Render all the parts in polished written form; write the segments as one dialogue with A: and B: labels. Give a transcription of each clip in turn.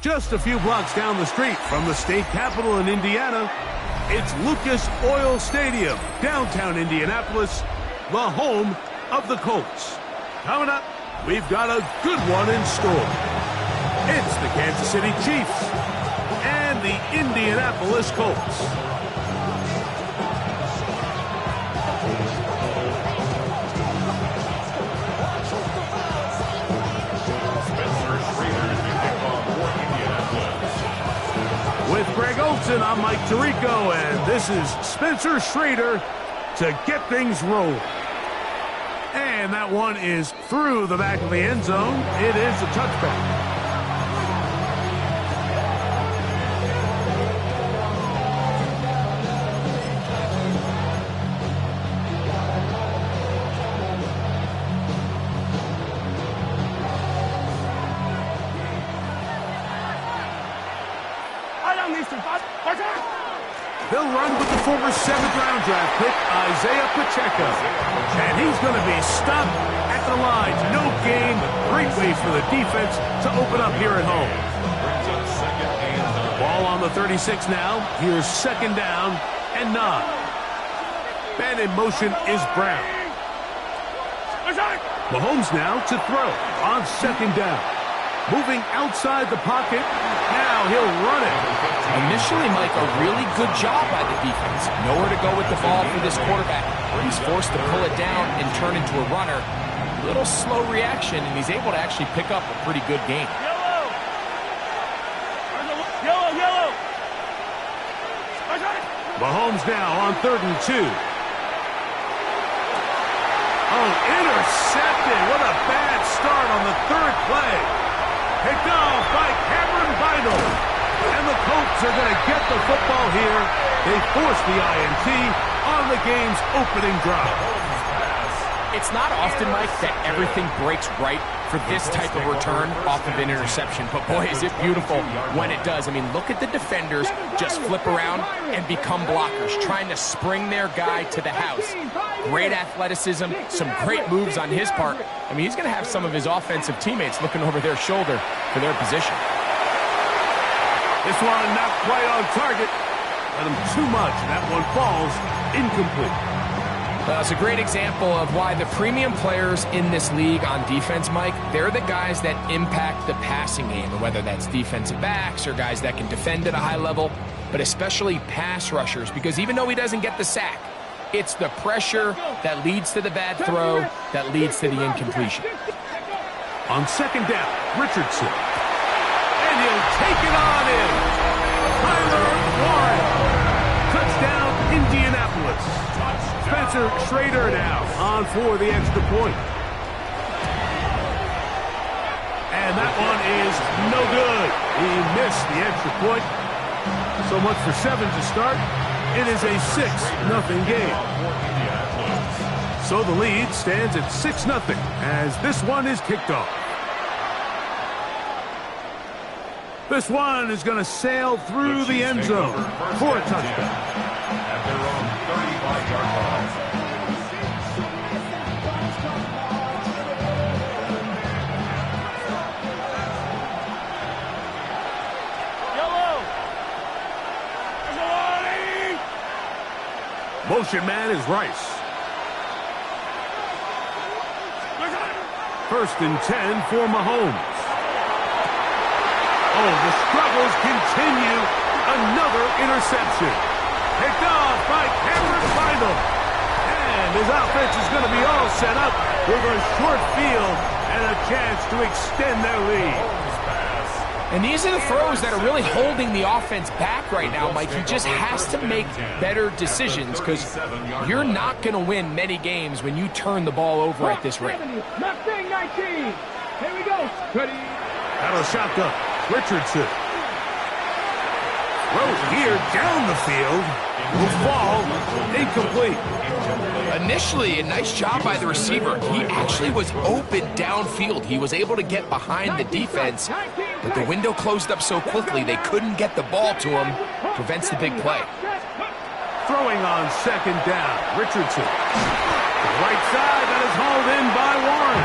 A: Just a few blocks down the street from the state capitol in Indiana, it's Lucas Oil Stadium, downtown Indianapolis, the home of the Colts. Coming up, we've got a good one in store. It's the Kansas City Chiefs and the Indianapolis Colts. With Greg Olson, I'm Mike Tirico, and this is Spencer Schrader to get things rolling. And that one is through the back of the end zone. It is a touchback. They'll run with the former 7th-round draft pick, Isaiah Pacheco. And he's going to be stopped at the line. No gain, but great ways for the defense to open up here at home. Ball on the 36 now. Here's 2nd down and 9. Man in motion is Brown. Mahomes now to throw on 2nd down. Moving outside the pocket. Now he'll run it.
B: Initially, Mike, a really good job by the defense. Nowhere to go with the ball for this quarterback. He's forced to pull it down and turn into a runner. A little slow reaction, and he's able to actually pick up a pretty good game.
C: Yellow.
A: Mahomes now on 3rd and 2. Oh, intercepted. What a bad start on the 3rd play. Picked off by Cameron Vidal. And the Colts are going to get the football here. They force the INT on the game's opening drive.
B: It's not often, Mike, that everything breaks right for this type of return off of an interception. But, boy, is it beautiful when it does. I mean, look at the defenders just flip around and become blockers, trying to spring their guy to the house. Great athleticism, some great moves on his part. I mean, he's going to have some of his offensive teammates looking over their shoulder for their position.
A: This one not quite on target. Let him too much. That one falls incomplete.
B: Well, it's a great example of why the premium players in this league on defense, Mike, they're the guys that impact the passing game, whether that's defensive backs or guys that can defend at a high level, but especially pass rushers, because even though he doesn't get the sack, it's the pressure that leads to the bad throw that leads to the incompletion.
A: On 2nd down, Richardson. And he'll take it on in. Tyler Warren. Touchdown, Indianapolis. Spencer Schrader now on for the extra point. And that one is no good. He missed the extra point. So much for 7 to start. It is a 6-0 game. So the lead stands at 6-0 as this one is kicked off. This one is going to sail through the end zone for a touchdown.
D: At their own 35-yard line.
A: Motion man is Rice. 1st and 10 for Mahomes. Oh, the struggles continue. Another interception. Picked off by Cameron Vidal. And his offense is going to be all set up with a short field and a chance to extend their lead.
B: And these are the throws that are really holding the offense back right now, Mike. He just has to make better decisions because you're not going to win many games when you turn the ball over at this rate.
C: Not thing 19. Here we go. Ready.
A: Out of shotgun. Richardson. Throws here down the field. Will fall. Incomplete.
B: Initially, a nice job by the receiver. He actually was open downfield. He was able to get behind the defense, but the window closed up so quickly they couldn't get the ball to him. Prevents the big play.
A: Throwing on 2nd down. Richardson. Right side, that is hauled in by Warren.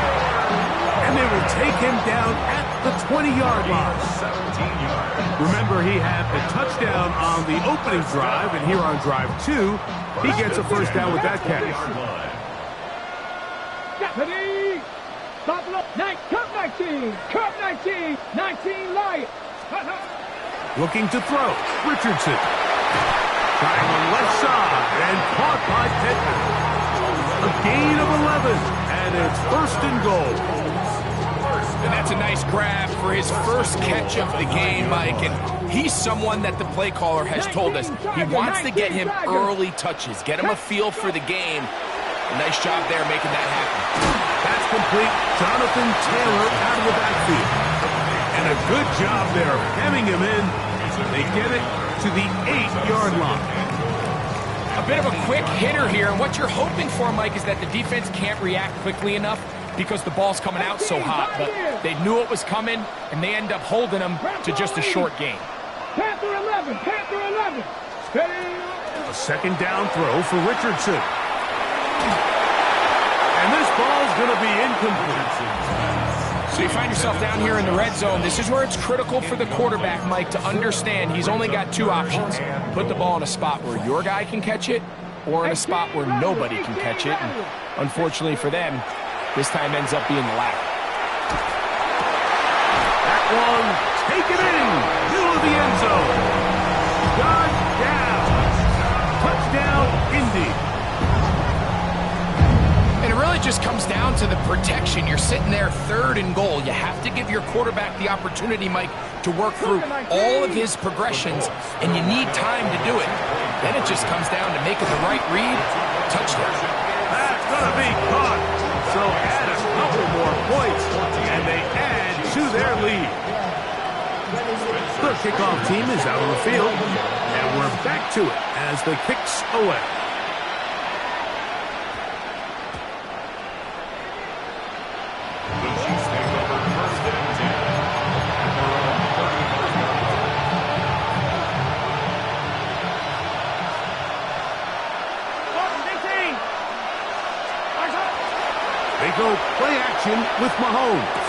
A: And they will take him down at the 20-yard line.
D: 17 yards.
A: Remember, he had the touchdown on the opening drive, and here on drive 2, he gets a first down with that catch.
C: Ready? Stop look. Cup 19. Cup 19. 19 Lions.
A: Looking to throw. Richardson. Trying the left side and caught by Pittman. A gain of 11, and it's first and goal.
B: And that's a nice grab for his first catch of the game, Mike. And he's someone that the play caller has told us he wants to get him early touches, get him a feel for the game. A nice job there making that happen.
A: That's complete. Jonathan Taylor out of the backfield. And a good job there hemming him in. They get it to the 8-yard line.
B: A bit of a quick hitter here, and what you're hoping for, Mike, is that the defense can't react quickly enough because the ball's coming out so hot, but they knew it was coming, and they end up holding them to just a short gain.
C: Panther 11. Panther 11. Steady.
A: A second down throw for Richardson. And this ball's going to be incomplete.
B: So you find yourself down here in the red zone. This is where it's critical for the quarterback, Mike, to understand he's only got two options. Put the ball in a spot where your guy can catch it or in a spot where nobody can catch it. And unfortunately for them, this time ends up being the latter.
A: That one taken in, middle of the end zone. Got down. Touchdown, Indy.
B: And it really just comes down to the protection. You're sitting there 3rd and goal. You have to give your quarterback the opportunity, Mike, to work through all of his progressions, and you need time to do it. Then it just comes down to making the right read. Touchdown.
A: That's going to be caught. So add a couple more points, and they add to their lead. The kickoff team is out on the field, and we're back to it as the kicks away. They go play action with Mahomes.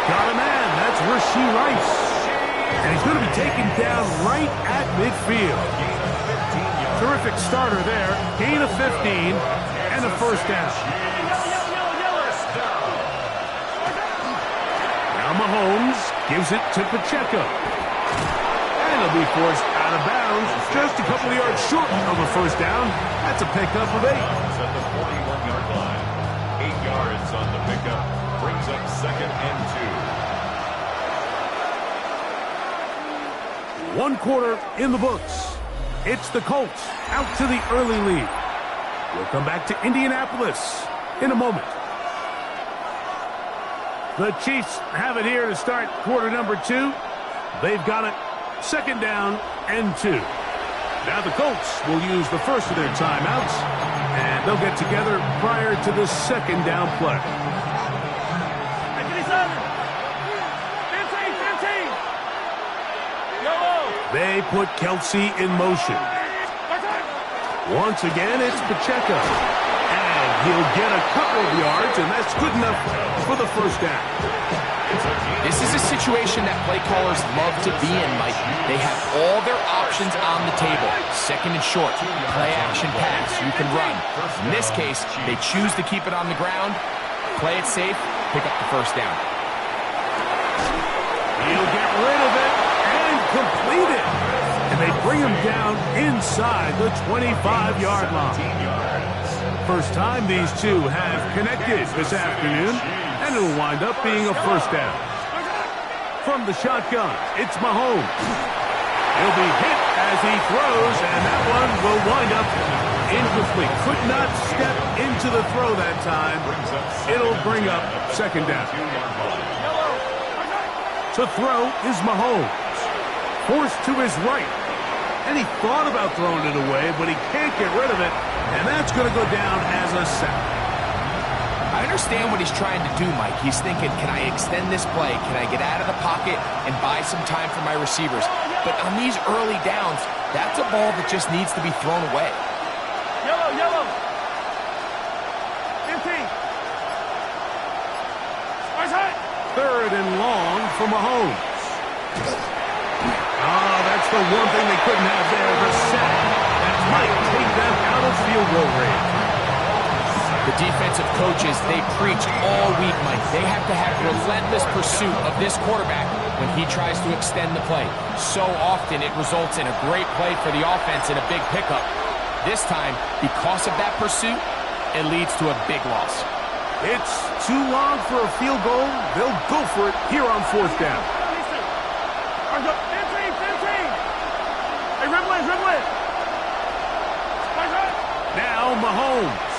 A: Got a man. That's Rashee Rice. And he's going to be taken down right at midfield. Terrific starter there. Gain of 15 and a first down. Now Mahomes gives it to Pacheco. And he'll be forced out of bounds. Just a couple of yards short of a first down. That's a pickup of 8.
D: At the 41-yard line. 8 yards on the pickup. Brings up 2nd and 2.
A: 1 quarter in the books. It's the Colts out to the early lead. We'll come back to Indianapolis in a moment. The Chiefs have it here to start quarter number 2. They've got it 2nd down and 2. Now the Colts will use the first of their timeouts, and they'll get together prior to the 2nd down play. They put Kelsey in motion. Once again, it's Pacheco. And he'll get a couple of yards, and that's good enough for the first down.
B: This is a situation that play callers love to be in, Mike. They have all their options on the table. 2nd and short, play action pass, you can run. In this case, they choose to keep it on the ground, play it safe, pick up the first down.
A: He'll get rid of it and complete it. And they bring him down inside the 25-yard line. First time these two have connected this afternoon, and it'll wind up being a first down. From the shotgun, it's Mahomes. He'll be hit as he throws, and that one will wind up incomplete. Could not step into the throw that time. It'll bring up 2nd down. To throw is Mahomes. Forced to his right. And he thought about throwing it away, but he can't get rid of it, and that's going to go down as a sack.
B: I understand what he's trying to do, Mike. He's thinking, can I extend this play? Can I get out of the pocket and buy some time for my receivers? But on these early downs, that's a ball that just needs to be thrown away.
C: Yellow. 15.
A: 3rd and long for Mahomes. Oh, that's the one thing they couldn't have there, the sack. That might take them out of field goal range.
B: The defensive coaches, they preach all week, Mike. They have to have relentless pursuit of this quarterback when he tries to extend the play. So often it results in a great play for the offense and a big pickup. This time, because of that pursuit, it leads to a big loss.
A: It's too long for a field goal. They'll go for it here on 4th down. Now Mahomes.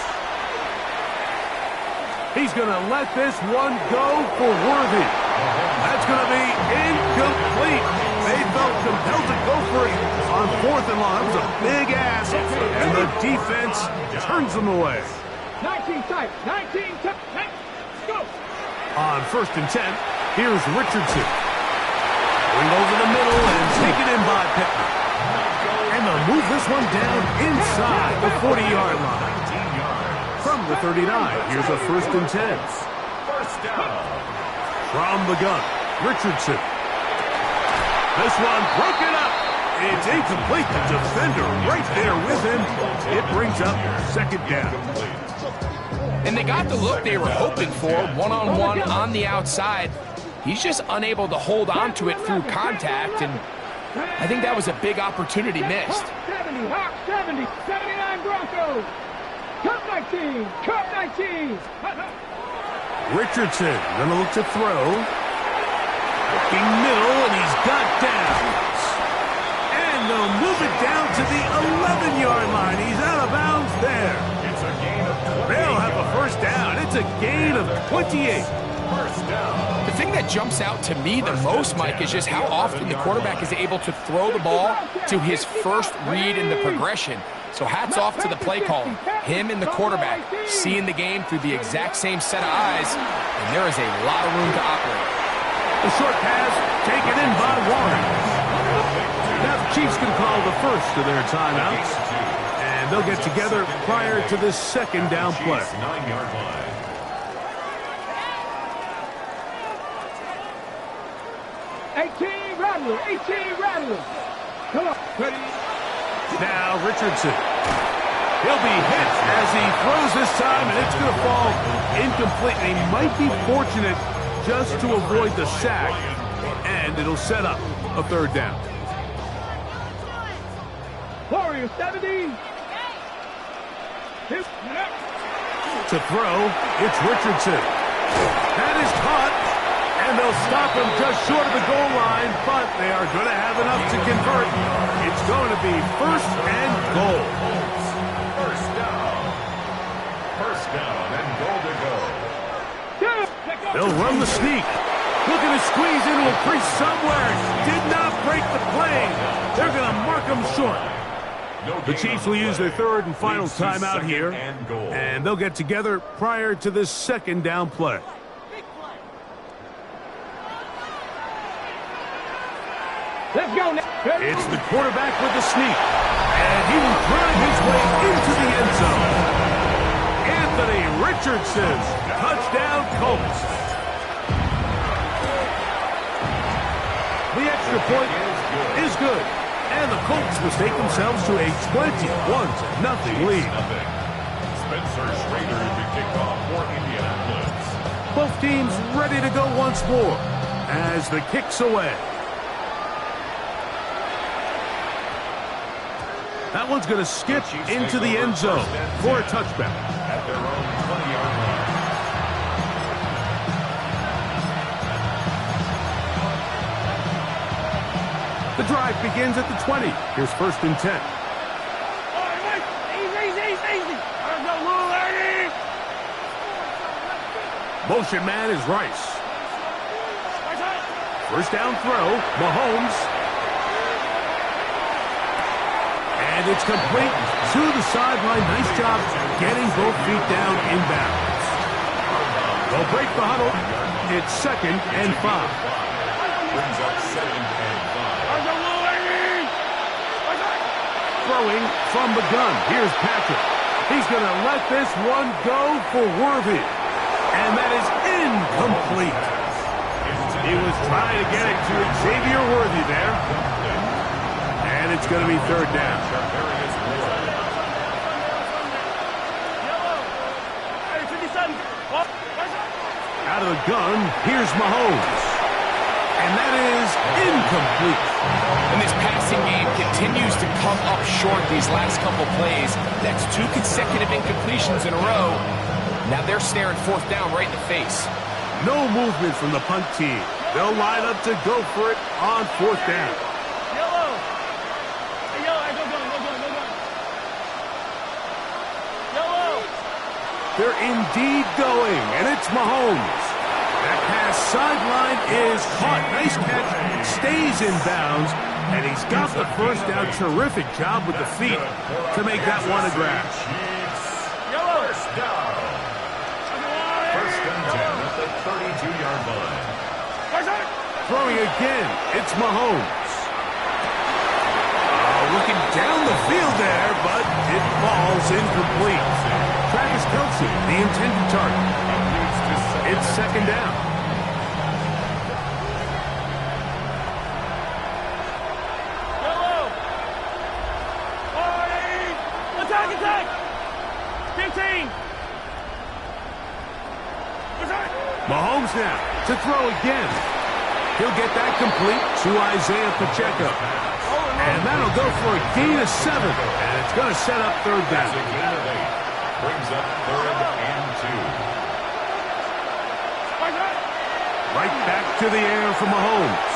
A: He's going to let this one go for Worthy. That's going to be incomplete. They felt compelled to go for it on 4th and long. That was a big ask, and the defense turns them away.
C: 19 tight, 19 tight, go!
A: On 1st and 10, here's Richardson. Going over the middle and taken in by Pittman. And they'll move this one down inside the 40-yard line. From the 39, here's a 1st and 10.
D: First down.
A: From the gun, Richardson. This one broken up. It's incomplete. The defender right there with him. It brings up 2nd down.
B: And they got the look they were hoping for, one-on-one on the outside. He's just unable to hold on to it through contact, and I think that was a big opportunity missed.
C: Hawk 70, Hawk 70, 79 Broncos. Cup 19, Cup 19.
A: Richardson gonna look to throw. Looking middle, and he's got downs. And they'll move it down to the 11-yard line. He's out of bounds there.
D: It's a gain of 28.
A: They'll have a 1st down. It's a gain of 28.
D: First down.
B: The thing that jumps out to me the most, Mike, is just how often the quarterback is able to throw the ball to his first read in the progression. So hats off to the play caller. Him and the quarterback seeing the game through the exact same set of eyes, and there is a lot of room to operate.
A: The short pass taken in by Warren. Now the Chiefs can call the first of their timeouts, and they'll get together prior to this 2nd down play.
D: 9-yard line.
C: Rattler, 18 Rattler. Come on, ready?
A: Now Richardson. He'll be hit as he throws this time, and it's going to fall incomplete. They might be fortunate just to avoid the sack, and it'll set up a 3rd down.
C: Warriors 70.
A: To throw, it's Richardson. That is caught, and they'll stop him just short of the goal line, but they are going to have enough to convert. It's going to be 1st and goal.
D: First down and goal to go.
A: They'll run the sneak. Looking to squeeze into a crease somewhere. Did not break the plane. They're going to mark him short. The Chiefs will use their 3rd and final timeout here, and they'll get together prior to this 2nd down play.
C: Let's go now.
A: It's the quarterback with the sneak, and he will drive his way into the end zone. Anthony Richardson, touchdown Colts. The extra point is good, and the Colts mistake themselves to a 21-0 lead.
D: Spencer Schrader to kick off for Indianapolis.
A: Both teams ready to go once more as the kick's away. That one's going to skip into the end zone for a touchback.
D: At their own 20-yard line.
A: The drive begins at the 20. Here's 1st and 10.
C: Easy.
A: Motion man is Rice. 1st down throw, Mahomes. And it's complete to the sideline. Nice job getting both feet down inbounds. They'll break the huddle. It's 2nd and 5.
D: Brings up 2nd and 5.
A: Throwing from the gun. Here's Patrick. He's going to let this one go for Worthy. And that is incomplete. He was trying to get it to Xavier Worthy there. And it's going to be third down. Out of the gun, here's Mahomes. And that is incomplete.
B: And this passing game continues to come up short these last couple plays. That's 2 consecutive incompletions in a row. Now they're staring fourth down right in the face.
A: No movement from the punt team. They'll line up to go for it on fourth down.
C: Yellow. Hey, yellow. Hey, go. Yellow.
A: They're indeed going, and it's Mahomes. That pass sideline is caught. Nice catch. Stays in bounds, and he's got the first down. Terrific job with the feet to make that one a grab.
C: Yellow.
D: First down. First and 10 at the 32-yard line.
A: Throwing again, it's Mahomes. Looking down the field there, but it falls incomplete. Travis Kelce, the intended target. It's second down.
C: Yellow. 40. Attack. 15.
A: Mahomes now to throw again. He'll get that complete to Isaiah Pacheco. And that'll go for a gain of 7. And it's going to set up third down.
D: That's a gain of 8. Brings up third and 2.
A: Right back to the air for Mahomes.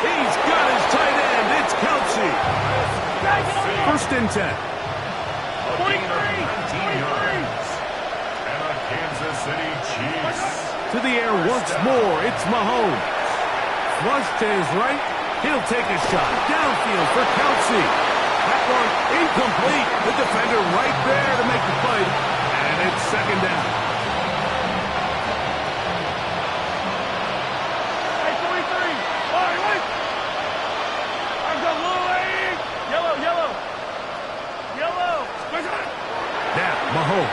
A: He's got his tight end. It's Kelce. First and 10.
D: A gain of 19 yards. And a Kansas City Chiefs.
A: To the air once more. It's Mahomes. Flush to his right. He'll take a shot. Downfield for Kelce. That one incomplete. The defender right there to make the play. And it's second down. Now, Mahomes.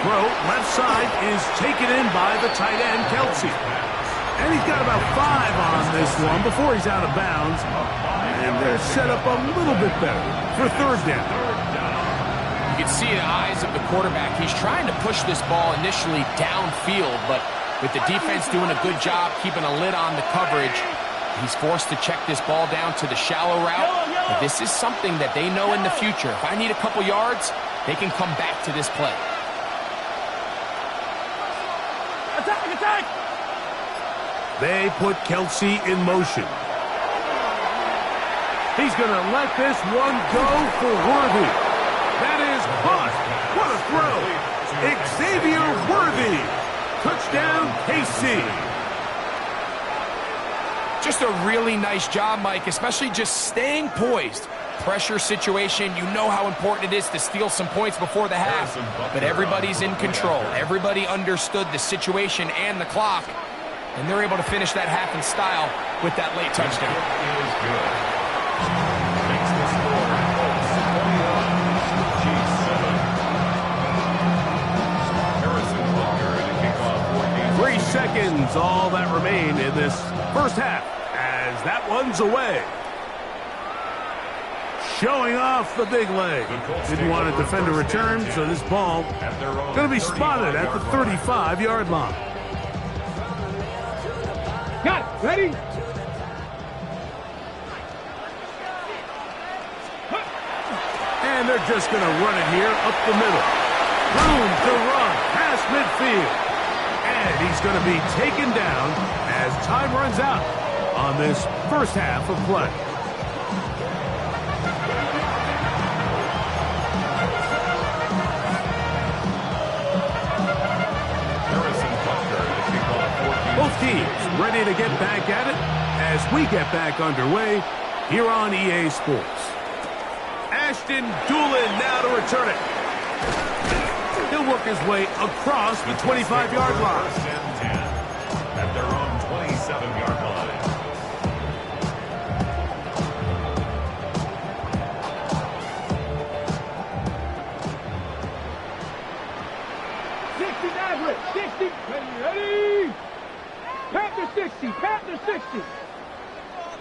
A: Throw, left side, is taken in by the tight end, Kelce. And he's got about 5 on this one before he's out of bounds. And they're set up a little bit better for third down.
B: You can see the eyes of the quarterback. He's trying to push this ball initially downfield, but with the defense doing a good job keeping a lid on the coverage, he's forced to check this ball down to the shallow route. But this is something that they know in the future. If I need a couple yards, they can come back to this play.
C: Attack!
A: They put Kelce in motion. He's going to let this one go for Worthy. That is caught. What a throw. Xavier Worthy. Touchdown, KC.
B: Just a really nice job, Mike, especially just staying poised. Pressure situation, you know how important it is to steal some points before the half, but everybody's in control. Everybody understood the situation and the clock, and they're able to finish that half in style with that late touchdown.
D: Is good. Makes the score 21. Harrison Butker to kick off 14.
A: 3 seconds, all that remain in this first half, as that one's away. Showing off the big leg. Didn't want to defend a return, so this ball going to be spotted at the 35-yard line.
C: Got it. Ready?
A: And they're just going to run it here up the middle. Room to run past midfield. And he's going to be taken down as time runs out on this first half of play. Both teams ready to get back at it as we get back underway here on EA Sports. Ashton Doolin now to return it. He'll work his way across the 25-yard line.
D: First and 10 at their own 27-yard line.
C: Sixty. Ready? Ready? Panther 60, Panther 60.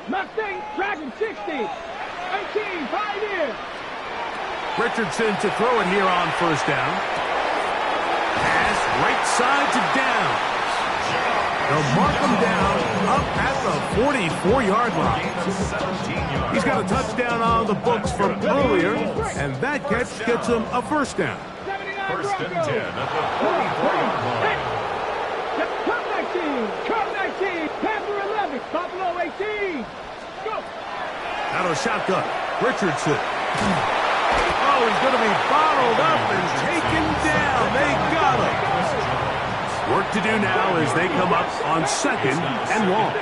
C: Mustang Dragon 60. 18, Pioneer.
A: Richardson to throw it here on first down. Pass right side to down. They'll mark him down up at the 44-yard line. He's got a touchdown on the books from earlier, and that catch gets him a first down.
D: First and 10 at the 44-yard line.
C: Cup 19, Cup 19, Panther 11, Buffalo 18. Go.
A: Out of the shotgun, Richardson. Oh, he's going to be bottled up and taken down. They got him. Work to do now as they come up on second and long.
D: 19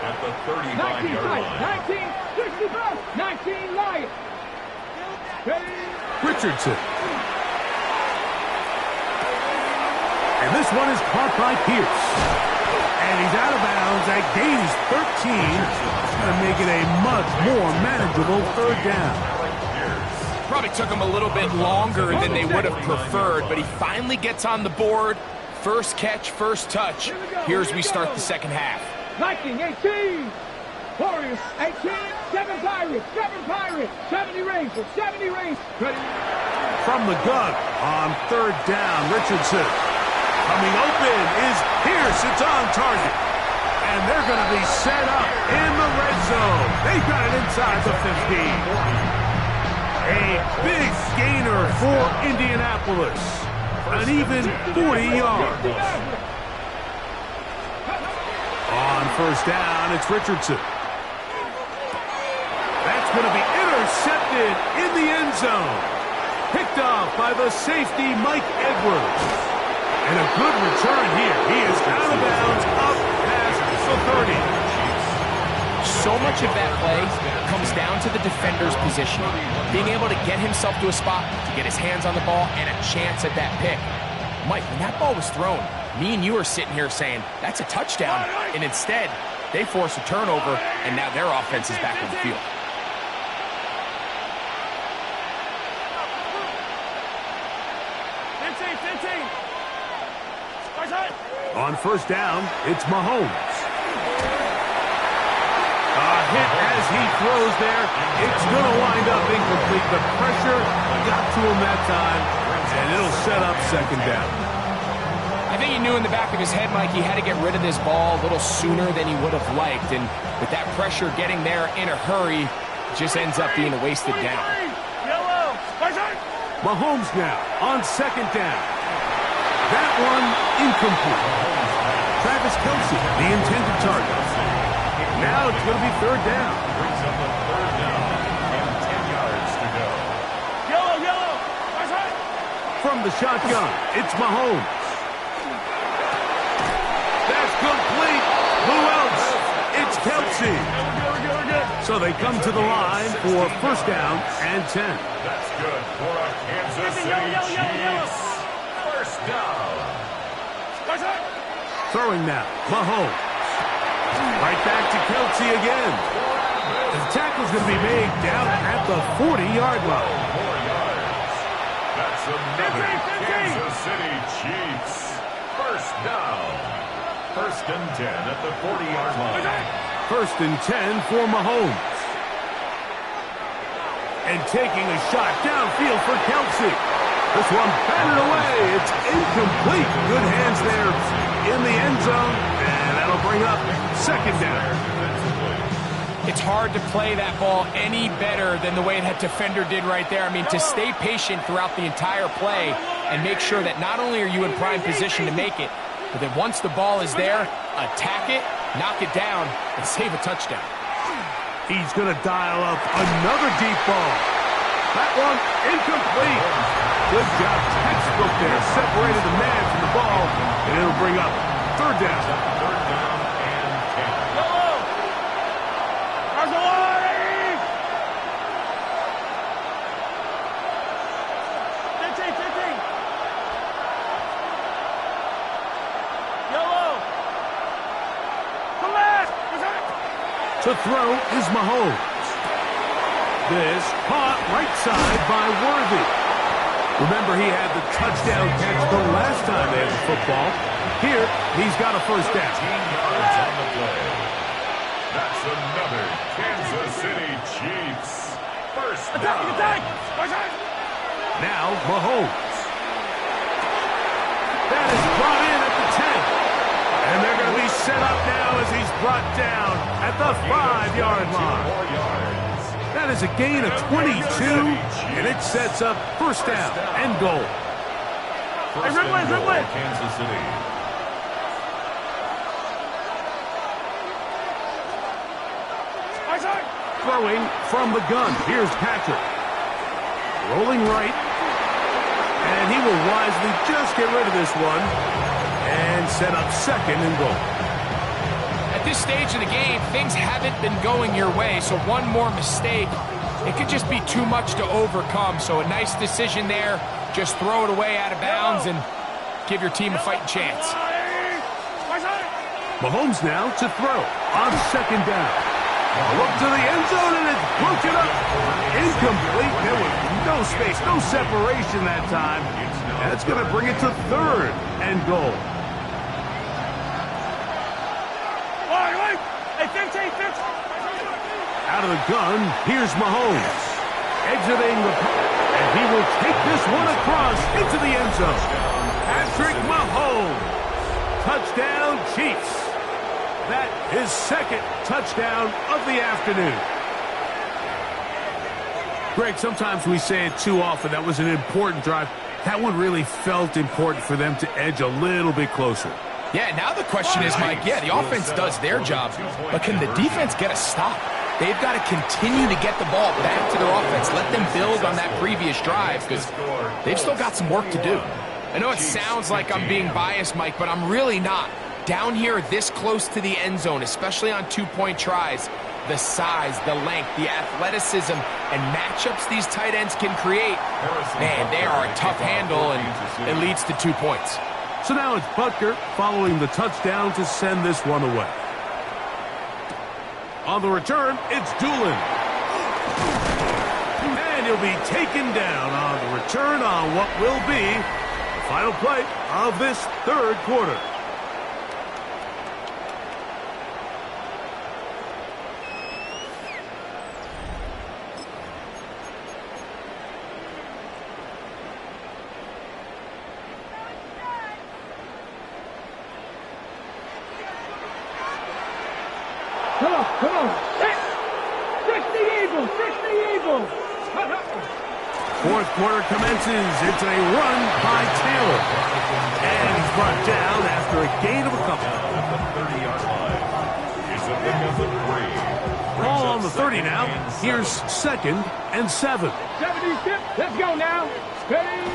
D: at the 35-yard line.
C: 19, 65, 19, Lions.
A: Richardson. And this one is caught by Pierce. And he's out of bounds. That gain is 13. Going to make it a much more manageable third down.
B: Probably took him a little bit longer than they would have preferred, but he finally gets on the board. First catch, first touch. Here as we start the second half.
C: Viking 18, Warriors 18, 7 Pirates, 70 Rangers, 70 Rangers. Ready?
A: From the gun on third down, Richardson. Coming open is Pierce. It's on target. And they're going to be set up in the red zone. They've got it inside the 15. A big gainer for Indianapolis. An even 40 yards. On first down, it's Richardson. That's going to be intercepted in the end zone. Picked off by the safety, Mike Edwards. And a good return here. He is out of bounds up past the 30.
B: So much of that play comes down to the defender's position. Being able to get himself to a spot, to get his hands on the ball, and a chance at that pick. Mike, when that ball was thrown, me and you are sitting here saying, that's a touchdown. And instead, they force a turnover, and now their offense is back on the field.
A: On first down, it's Mahomes. A hit as he throws there. It's going to wind up incomplete. The pressure got to him that time, and it'll set up second down.
B: I think he knew in the back of his head, Mike, he had to get rid of this ball a little sooner than he would have liked. And with that pressure getting there in a hurry, it just ends up being a wasted down.
A: Mahomes now on second down. That one incomplete. Travis Kelce, the intended target. Now it's going to be third down.
D: Brings up a third down and 10 yards to go.
C: Yellow.
A: From the shotgun, it's Mahomes. That's complete. Who else? It's Kelce.
C: We're good.
A: So they come to the line for first down and 10.
D: That's good for a Kansas City Chiefs. First down.
A: Throwing now, Mahomes. Right back to Kelce again. The tackle's going to be made down at the 40-yard line.
D: 4 yards. That's another Kansas City Chiefs. First down. First and 10 at the 40-yard line.
A: First and 10 for Mahomes. And taking a shot downfield for Kelce. This one batted away. It's incomplete. Good hands there in the end zone. And that'll bring up second down.
B: It's hard to play that ball any better than the way that defender did right there. I mean, to stay patient throughout the entire play and make sure that not only are you in prime position to make it, but then once the ball is there, attack it, knock it down, and save a touchdown.
A: He's going to dial up another deep ball. That one incomplete. Good job. Textbook there. Separated the man from the ball, and it'll bring up third down.
D: Third down and 10.
A: To throw is Mahomes. This caught right side by Worthy. Remember, he had the touchdown catch the last time they had the football. Here, he's got a first down.
D: 15 yards on the play. That's another Kansas City Chiefs first down.
A: Now, Mahomes. That is brought in at the 10. And they're going to be set up now as he's brought down at the 5-yard line. That is a gain of 22, and it sets up first down and goal.
D: First and goal, Kansas City.
A: Throwing from the gun. Here's Patrick. Rolling right. And he will wisely just get rid of this one and set up second and goal.
B: At this stage of the game, things haven't been going your way, so one more mistake, it could just be too much to overcome. So a nice decision there. Just throw it away out of bounds and give your team a fighting chance.
A: Mahomes now to throw on second down. Look to the end zone, and it's broken up. Incomplete. There was no space, no separation that time. That's going to bring it to third and goal. Out of the gun, here's Mahomes. Exiting the... And he will take this one across into the end zone. Patrick Mahomes. Touchdown, Chiefs. That is second touchdown of the afternoon. Greg, sometimes we say it too often. That was an important drive. That one really felt important for them to edge a little bit closer.
B: Yeah, now the question is, Mike, yeah, the offense does their job, but can the defense get a stop? They've got to continue to get the ball back to their offense. Let them build on that previous drive because they've still got some work to do. I know it sounds like I'm being biased, Mike, but I'm really not. Down here this close to the end zone, especially on two-point tries, the size, the length, the athleticism, and matchups these tight ends can create, man, they are a tough handle, and it leads to 2 points.
A: So now it's Butker following the touchdown to send this one away. On the return, it's Doolin. And he'll be taken down on the return on what will be the final play of this third quarter.
C: Come on. Fix the Eagles.
A: Fourth quarter commences. It's a run by Taylor. And he's brought down after a gain of a couple.
D: At the 30-yard line. It's a big of the 3.
A: Ball on the 30 now. Here's second and 7.
C: 70 let's go now. Steady.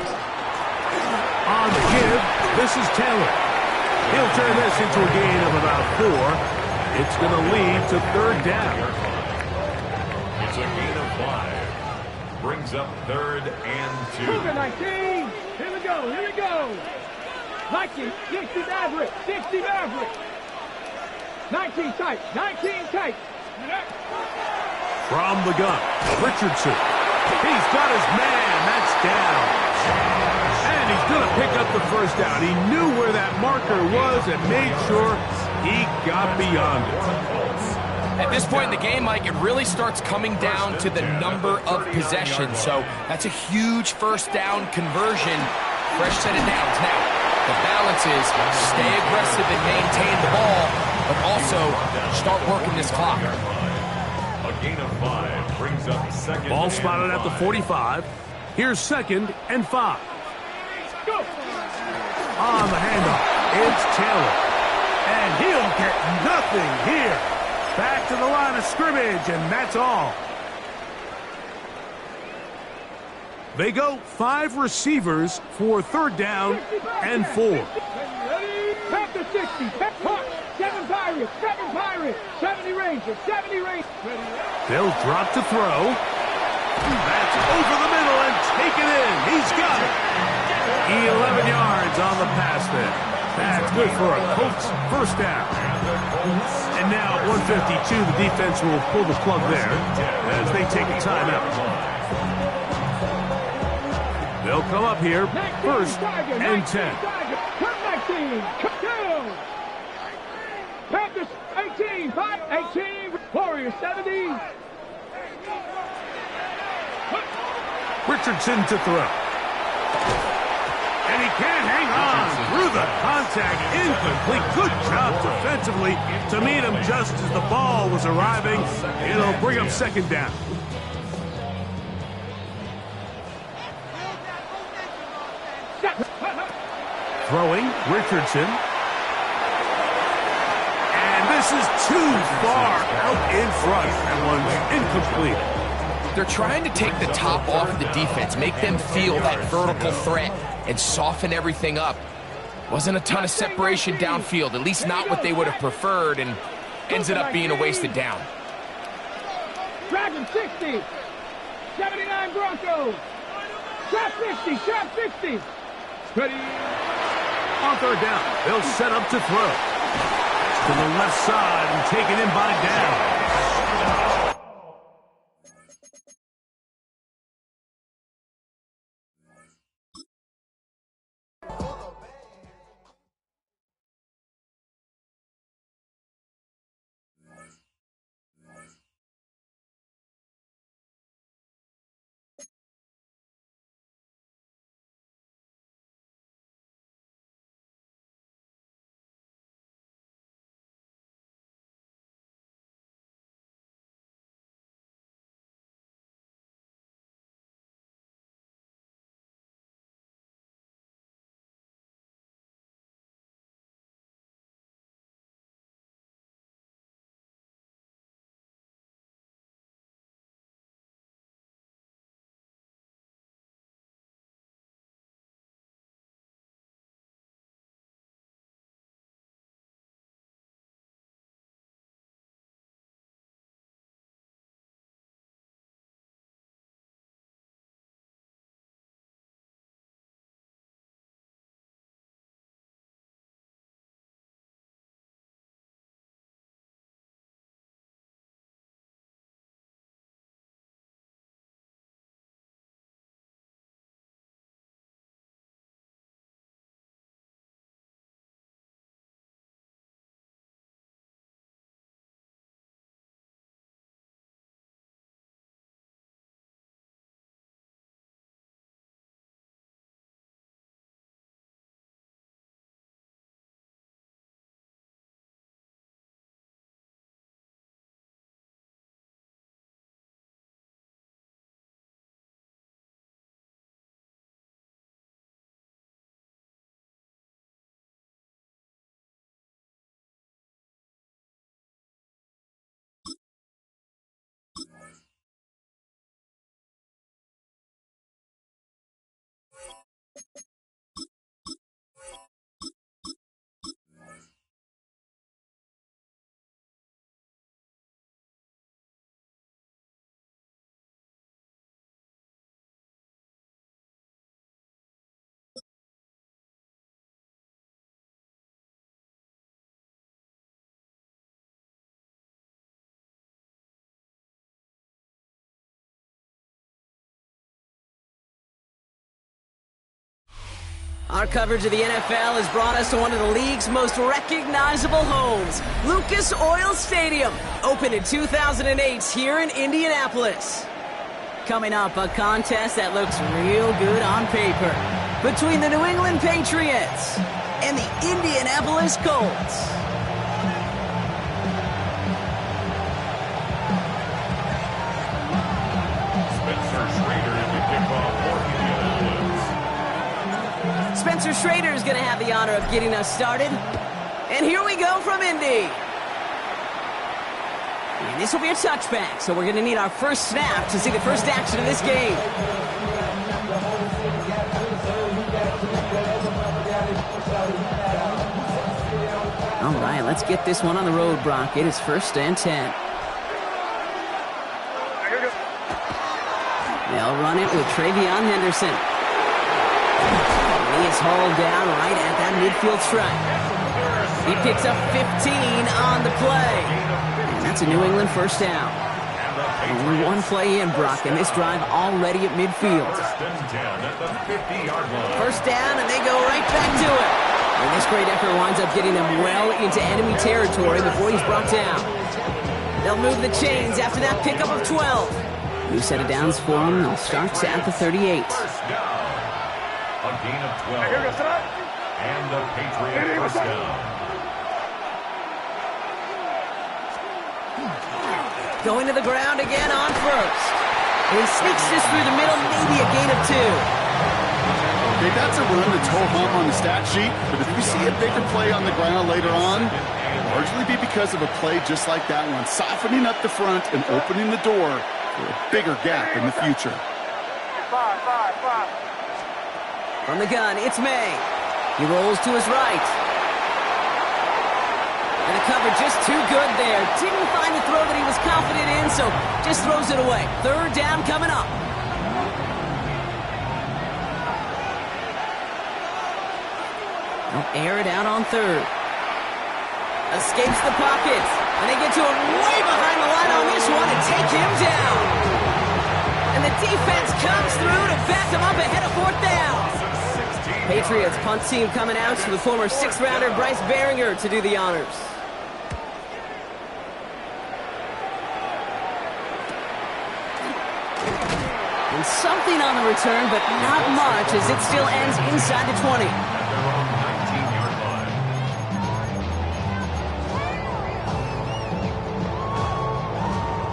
A: On the give, this is Taylor. He'll turn this into a gain of about 4. It's going to lead to third down.
D: It's a gain of 5. Brings up third and 2.
C: Move it, 19. Here we go. 19, 60 Maverick. 19 tight.
A: From the gun, Richardson. He's got his man. That's down. And he's going to pick up the first down. He knew where that marker was and made sure he got beyond it.
B: At this point in the game, Mike, it really starts coming down to the number of possessions. So that's a huge first down conversion. Fresh set of downs. Now, the balance is stay aggressive and maintain the ball, but also start working this clock.
D: A gain of 5 brings up second.
A: Ball spotted at the 45. Here's second and 5.
C: Go.
A: On the handoff, it's Taylor. And he'll get nothing here. Back to the line of scrimmage, and that's all. They go 5 receivers for third down and 4.
C: Back to 60. 7 Pirates. 70 Rangers.
A: They'll drop to throw. That's over the middle and taken in. He's got it. 11 yards on the pass there. That's good for a Colts first down. And now at 152, the defense will pull the plug there as they take a timeout. They'll They'll come up here, first and 10.
C: Panthers 18, 18, Warriors 70.
A: Richardson to throw. And he can't hang on through the contact. Incomplete. Good job defensively to meet him just as the ball was arriving. It'll bring up second down. Throwing, Richardson. And this is too far out in front. That one's incomplete.
B: They're trying to take the top off of the defense, make them feel that vertical threat, and soften everything up. Wasn't a ton of separation downfield, at least not what they would have preferred, and ends up being a wasted down.
C: Dragon 60, 79 Broncos, shot 60, shot 60. Ready.
A: On third down, they'll set up to throw. To the left side and taken in by down.
E: Our coverage of the NFL has brought us to one of the league's most recognizable homes, Lucas Oil Stadium, opened in 2008 here in Indianapolis. Coming up, a contest that looks real good on paper between the New England Patriots and the Indianapolis Colts. Spencer Schrader is going to have the honor of getting us started. And here we go from Indy. And this will be a touchback, so we're going to need our first snap to see the first action of this game. All right, let's get this one on the road, Brock. It is first and 10. They'll run it with Travion Henderson. He is hauled down right at that midfield stripe. He picks up 15 on the play. And that's a New England first down.
D: And the
E: Only one play in, Brock, and this drive already at midfield.
D: First and 10 at the 50-yard line.
E: First down, and they go right back to it. And this great effort winds up getting them well into enemy territory before he's brought down. They'll move the chains after that pickup of 12. New set of downs for them. They'll start at the 38.
D: First down. A gain of 12. And the Patriot first down.
E: Going to the ground again on first. And he sneaks this through the middle, maybe a gain of 2.
F: Okay, that's a run that's ho-hum on the stat sheet, but if we see a bigger play on the ground later on, it'll largely be because of a play just like that one, softening up the front and opening the door for a bigger gap in the future.
E: From the gun, it's May. He rolls to his right. And the cover just too good there. Didn't find the throw that he was confident in, so just throws it away. Third down coming up. They'll air it out on third. Escapes the pocket. And they get to him way behind the line on this one and take him down. And the defense comes through to back him up ahead of fourth down. Patriots punt team coming out to the former 6th-rounder Bryce Behringer to do the honors. And something on the return, but not much as it still ends inside the 20.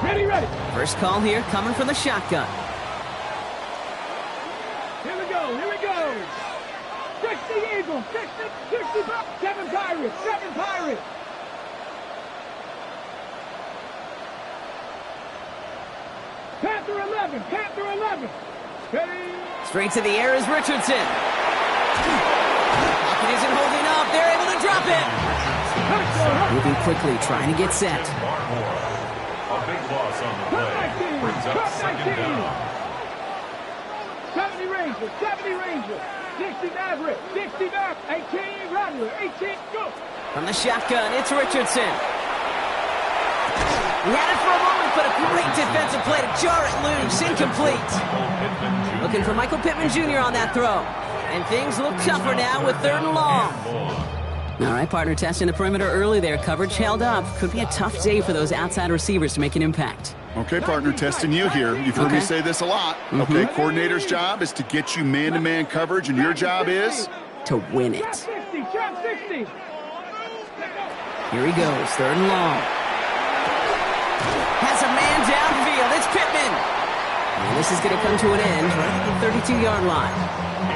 C: Ready.
E: First call here coming from the shotgun.
C: Here we go. 60 Eagles, 60, 7 Pirates. Panther 11. Ready.
E: Straight to the air is Richardson. Pocket isn't holding up. They're able to drop it. Moving quickly, trying to get set.
D: A big loss on the play. Brings up second down.
C: 70 Rangers. 60 Maverick. 60 back. 18 Rattler. 18 go.
E: From the shotgun, it's Richardson. He had it for a moment, but a great defensive play to jar it loose. Incomplete. Looking for Michael Pittman Jr. on that throw. And things look tougher now with 3rd and long. All right, partner, testing the perimeter early there. Coverage held up. Could be a tough day for those outside receivers to make an impact.
F: Okay, partner, testing you here. You've heard me say this a lot. Okay, coordinator's job is to get you man-to-man coverage, and your job is?
E: To win it.
C: Trap 60.
E: Here he goes, 3rd and long. Has a man downfield. It's Pittman. And this is going to come to an end right at the 32-yard line.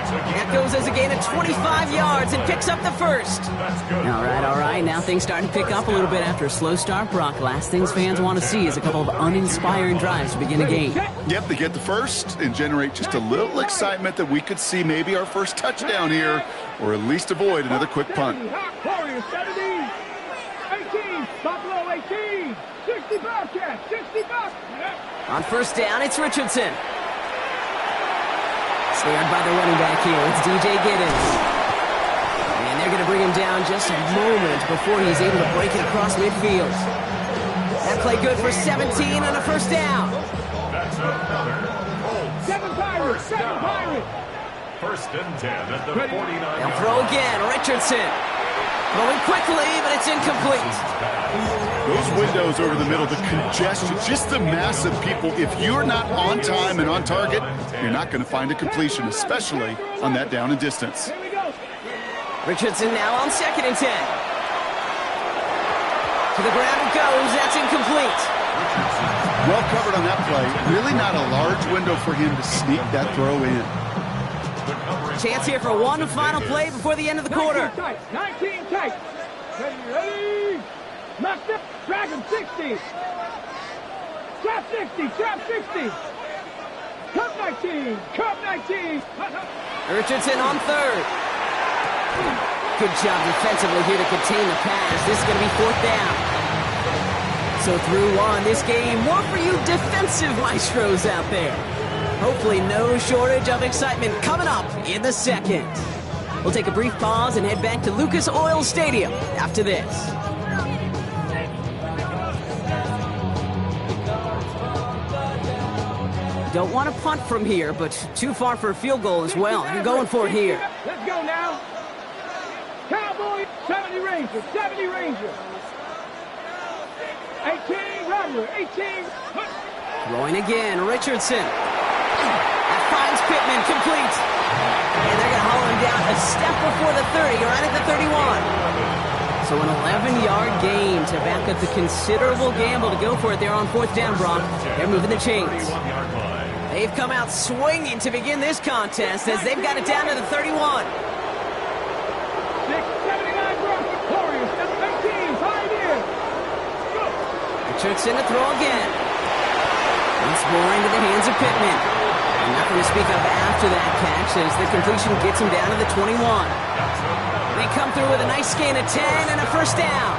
E: That goes as a gain of 25 yards and picks up the first. All right. Now things starting to pick up a little bit after a slow start, Brock. Last things fans want to see is a couple of uninspiring drives to begin a game.
F: Yep, they get the first and generate just a little excitement that we could see maybe our first touchdown here, or at least avoid another quick punt.
C: Warriors 70. 18. Buffalo 18. 60 Bobcats. 60 Bobcats.
E: On first down, it's Richardson. Snared by the running back here. It's DJ Giddens. And they're going to bring him down just a moment before he's able to break it across midfield. That play good for 17 on a first down.
D: That's another.
C: 7 Pirates.
D: First and 10 at the 49.
E: They'll throw again. Richardson. Going quickly, but it's incomplete.
F: Those windows over the middle, the congestion, just the mass of people. If you're not on time and on target, you're not going to find a completion, especially on that down and distance.
E: Richardson now on 2nd and 10. To the ground it goes. That's incomplete.
F: Well covered on that play. Really not a large window for him to sneak that throw in.
E: Chance here for one final play before the end of the quarter.
C: 19 tight. Ready. Knocked up. Dragon 60. Trap 60. Cup 19.
E: Richardson on 3rd. Good job defensively here to contain the pass. This is going to be 4th down. So through on this game, more for you defensive maestros out there. Hopefully no shortage of excitement coming up in the second. We'll take a brief pause and head back to Lucas Oil Stadium after this. Don't want to punt from here, but too far for a field goal as well. They're going for it here.
C: Let's go now. Cowboys, 70 Rangers, 70 Rangers. 18, Robert, 18.
E: Throwing again, Richardson. That finds Pittman, complete. And they're going to haul him down a step before the 30, right at the 31. So an 11-yard gain to back up the considerable gamble to go for it there on 4th down, Brock. They're moving the chains. They've come out swinging to begin this contest as they've got it down to the 31.
C: 679 Warriors, 13, high in.
E: Richardson to throw again. Once more into the hands of Pittman. And nothing to speak of after that catch as the completion gets him down to the 21. They come through with a nice gain of 10 and a first down.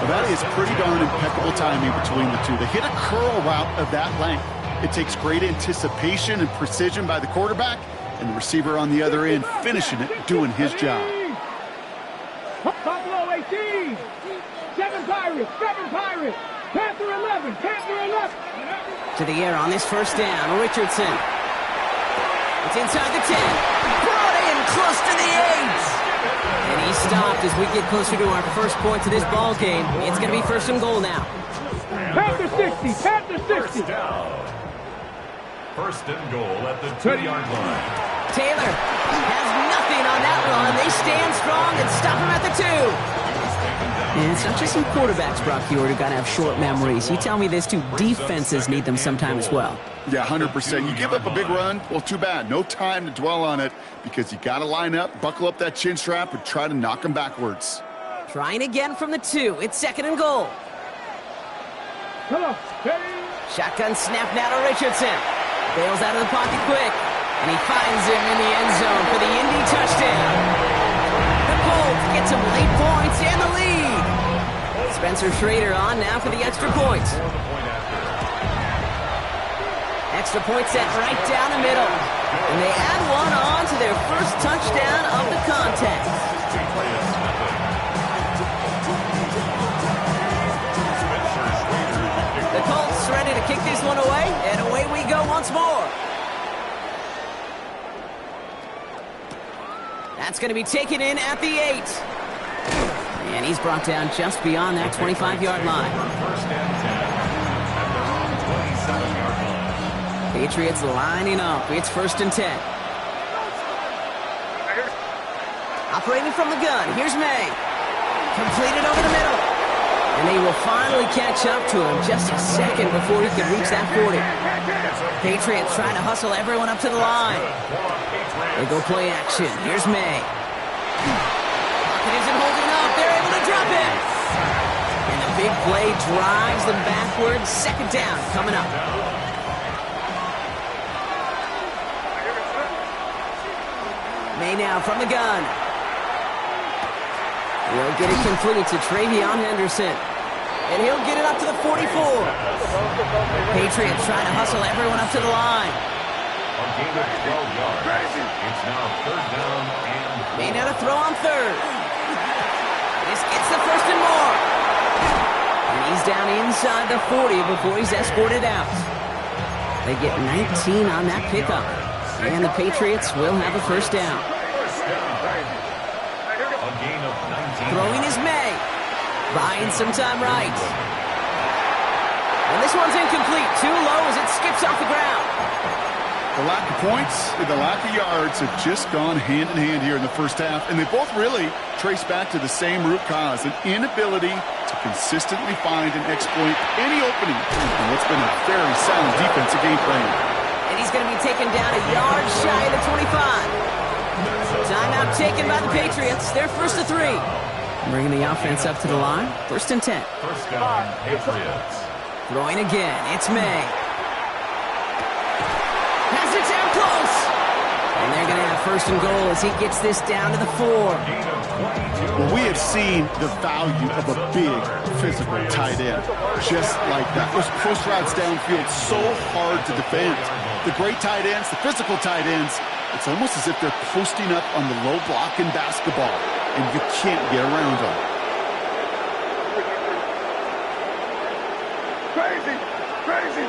F: Well, that is pretty darn impeccable timing between the two. They hit a curl route of that length. It takes great anticipation and precision by the quarterback, and the receiver on the other end finishing it, doing his job.
C: Buffalo 18. 7 Pirates, 7 Pirates. Panther 11, Panther 11.
E: To the air on this first down, Richardson. It's inside the 10. Brought in close to the 8. And he stopped as we get closer to our first point to this ball game. It's going to be first and goal now.
C: Panther 60, Panther 60.
D: First and goal at the 2-yard line.
E: Taylor has nothing on that run. They stand strong and stop him at the 2. And it's not just some quarterbacks, Brock Huard, who got to have short memories. You tell me this, too. Defenses need them sometime as well.
F: Yeah, 100%. You give up a big run, well, too bad. No time to dwell on it because you got to line up, buckle up that chin strap, and try to knock them backwards.
E: Trying again from the 2. It's second and goal.
C: Come on,
E: Shotgun snap now to Richardson. Bails out of the pocket quick. And he finds him in the end zone for the Indy touchdown. The Colts get some late points and the lead. Spencer Schrader on now for the extra point. Extra point set right down the middle. And they add one on to their first touchdown of the contest. The Colts ready to kick this one away, and away we go once more. That's going to be taken in at the 8. And he's brought down just beyond that 25-yard line. Patriots lining up. It's first and 10. Operating from the gun. Here's May. Completed over the middle. And they will finally catch up to him just a second before he can reach that 40. Patriots trying to hustle everyone up to the line. They go play action. Here's May. Pocket isn't holding up. They're able to drop it. And the big play drives them backwards. Second down coming up. May now from the gun. He'll get it complete to Travion Henderson. And he'll get it up to the 44. Patriots trying to hustle everyone up to the line.
D: A gain of 12 yards. It's now third down and...
E: May now to throw on third. This gets the first and more. And he's down inside the 40 before he's escorted out. They get 19 on that pickup. And the Patriots will have a first down.
D: A gain of 19.
E: Throwing is May. Buying some time right. And this one's incomplete. Too low as it skips off the ground.
F: The lack of points and the lack of yards have just gone hand in hand here in the first half, and they both really trace back to the same root cause, an inability to consistently find and exploit any opening in what's been a very sound defensive game plan.
E: And he's going to be taken down a yard shy of the 25. Timeout taken by the Patriots. They're first to 3. Bringing the offense up to the line. First and 10.
D: First down, Patriots.
E: Throwing again. It's May. Has it down close. And they're going to have first and goal as he gets this down to the 4.
F: Well, we have seen the value of a big physical tight end. Just like that. Those post routes downfield so hard to defend. The great tight ends, the physical tight ends, it's almost as if they're posting up on the low block in basketball, and you can't get around them.
C: Crazy, crazy.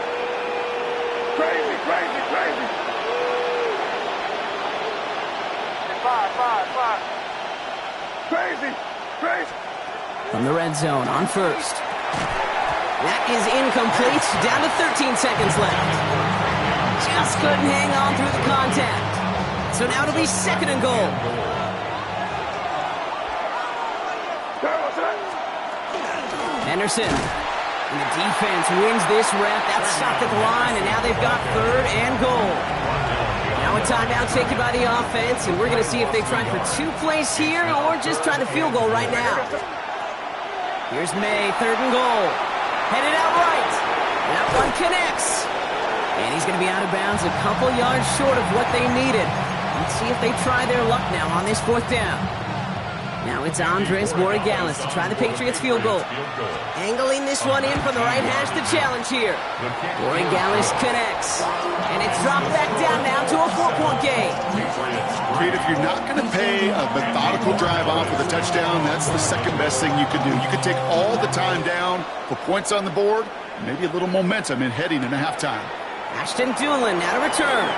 C: Crazy, crazy, crazy. Five. Crazy, crazy.
E: From the red zone on first. That is incomplete. Down to 13 seconds left. Just couldn't hang on through the contact. So now it'll be second and goal. Henderson. And the defense wins this rep. That's stopped at the line, and now they've got third and goal. Now a timeout taken by the offense, and we're going to see if they try for 2 plays here or just try the field goal right now. Here's May, third and goal. Headed out right. That one connects. And he's going to be out of bounds a couple yards short of what they needed. Let's see if they try their luck now on this fourth down. Now it's Andres Borregales to try the Patriots field goal. Angling this one in from the right hash, the challenge here. Borregales connects. And it's dropped back down now to a 4-point game.
F: Creed, if you're not going to pay a methodical drive off with a touchdown, that's the second best thing you can do. You can take all the time down, put points on the board, maybe a little momentum in heading into halftime.
E: Ashton Doolin now to return.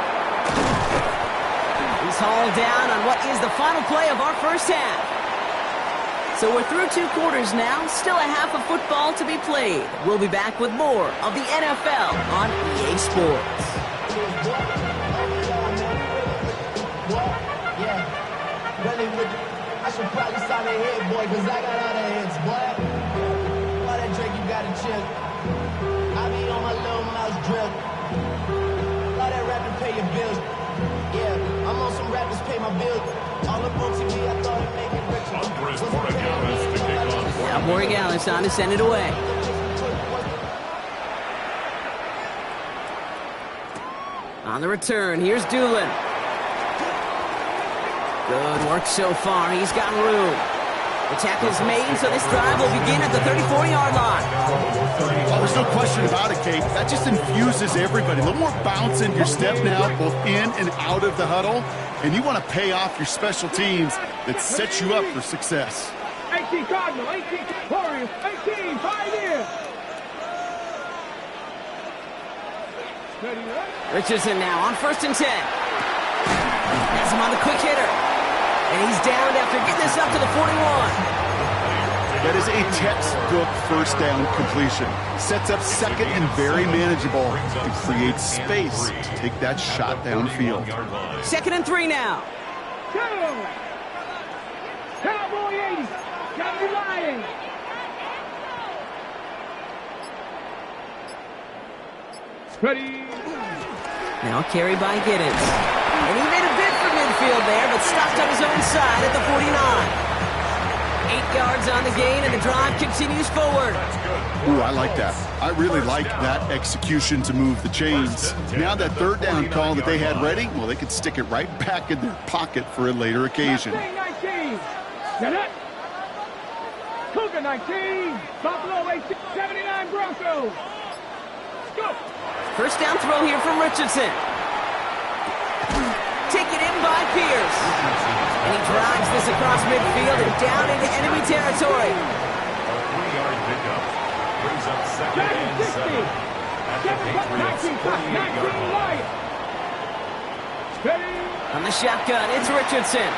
E: He's hauled down on what is the final play of our first half. So we're through 2 quarters now, still a half of football to be played. We'll be back with more of the NFL on EA Sports.
G: I should probably sign a hit, boy, because I got all the hits, boy. All that drink, you got to chill. I be on my little mouse drip. All that rapping, pay your bills. Yeah, I'm on some rappers, pay my bills. All up on TV, I thought it made me richer.
D: Andres Borregales to kick off.
E: Now Borregales on to send it away. On the return, here's Doolin. Good work so far. He's got room. The tackle's made, so this drive will begin at the 34-yard line.
F: Well, there's no question about it, Kate. That just infuses everybody. A little more bounce in your step now, both in and out of the huddle. And you want to pay off your special teams that sets you up for success.
C: 18 Cardinal, 18 Warriors, 18, Pioneer.
E: Richardson now on 1st and 10. Has him on the quick hitter. And he's down after getting this up to the 41.
F: That is a textbook first down completion. Sets up second and very manageable and creates space to take that shot downfield.
E: 2nd and 3 now.
C: Cowboy 80, gotta be lying. Ready.
E: Now carried by Giddens. And he made a bid for midfield there, but stopped on his own side at the 49. 8 yards on the gain, and the drive continues forward.
F: Ooh, I like that. I really like that execution to move the chains. Now that third down call that they had ready, well, they could stick it right back in their pocket for a later occasion.
C: 19. Get it. Cougar 19. Buffalo 18. 79 Broncos. Go.
E: First down throw here from Richardson. Taken in by Pierce. And he drives this across midfield and down into enemy territory.
D: 3-yard pickup brings up second and 7 at the Patriots' 48-yard line.
E: On the shotgun, it's Richardson.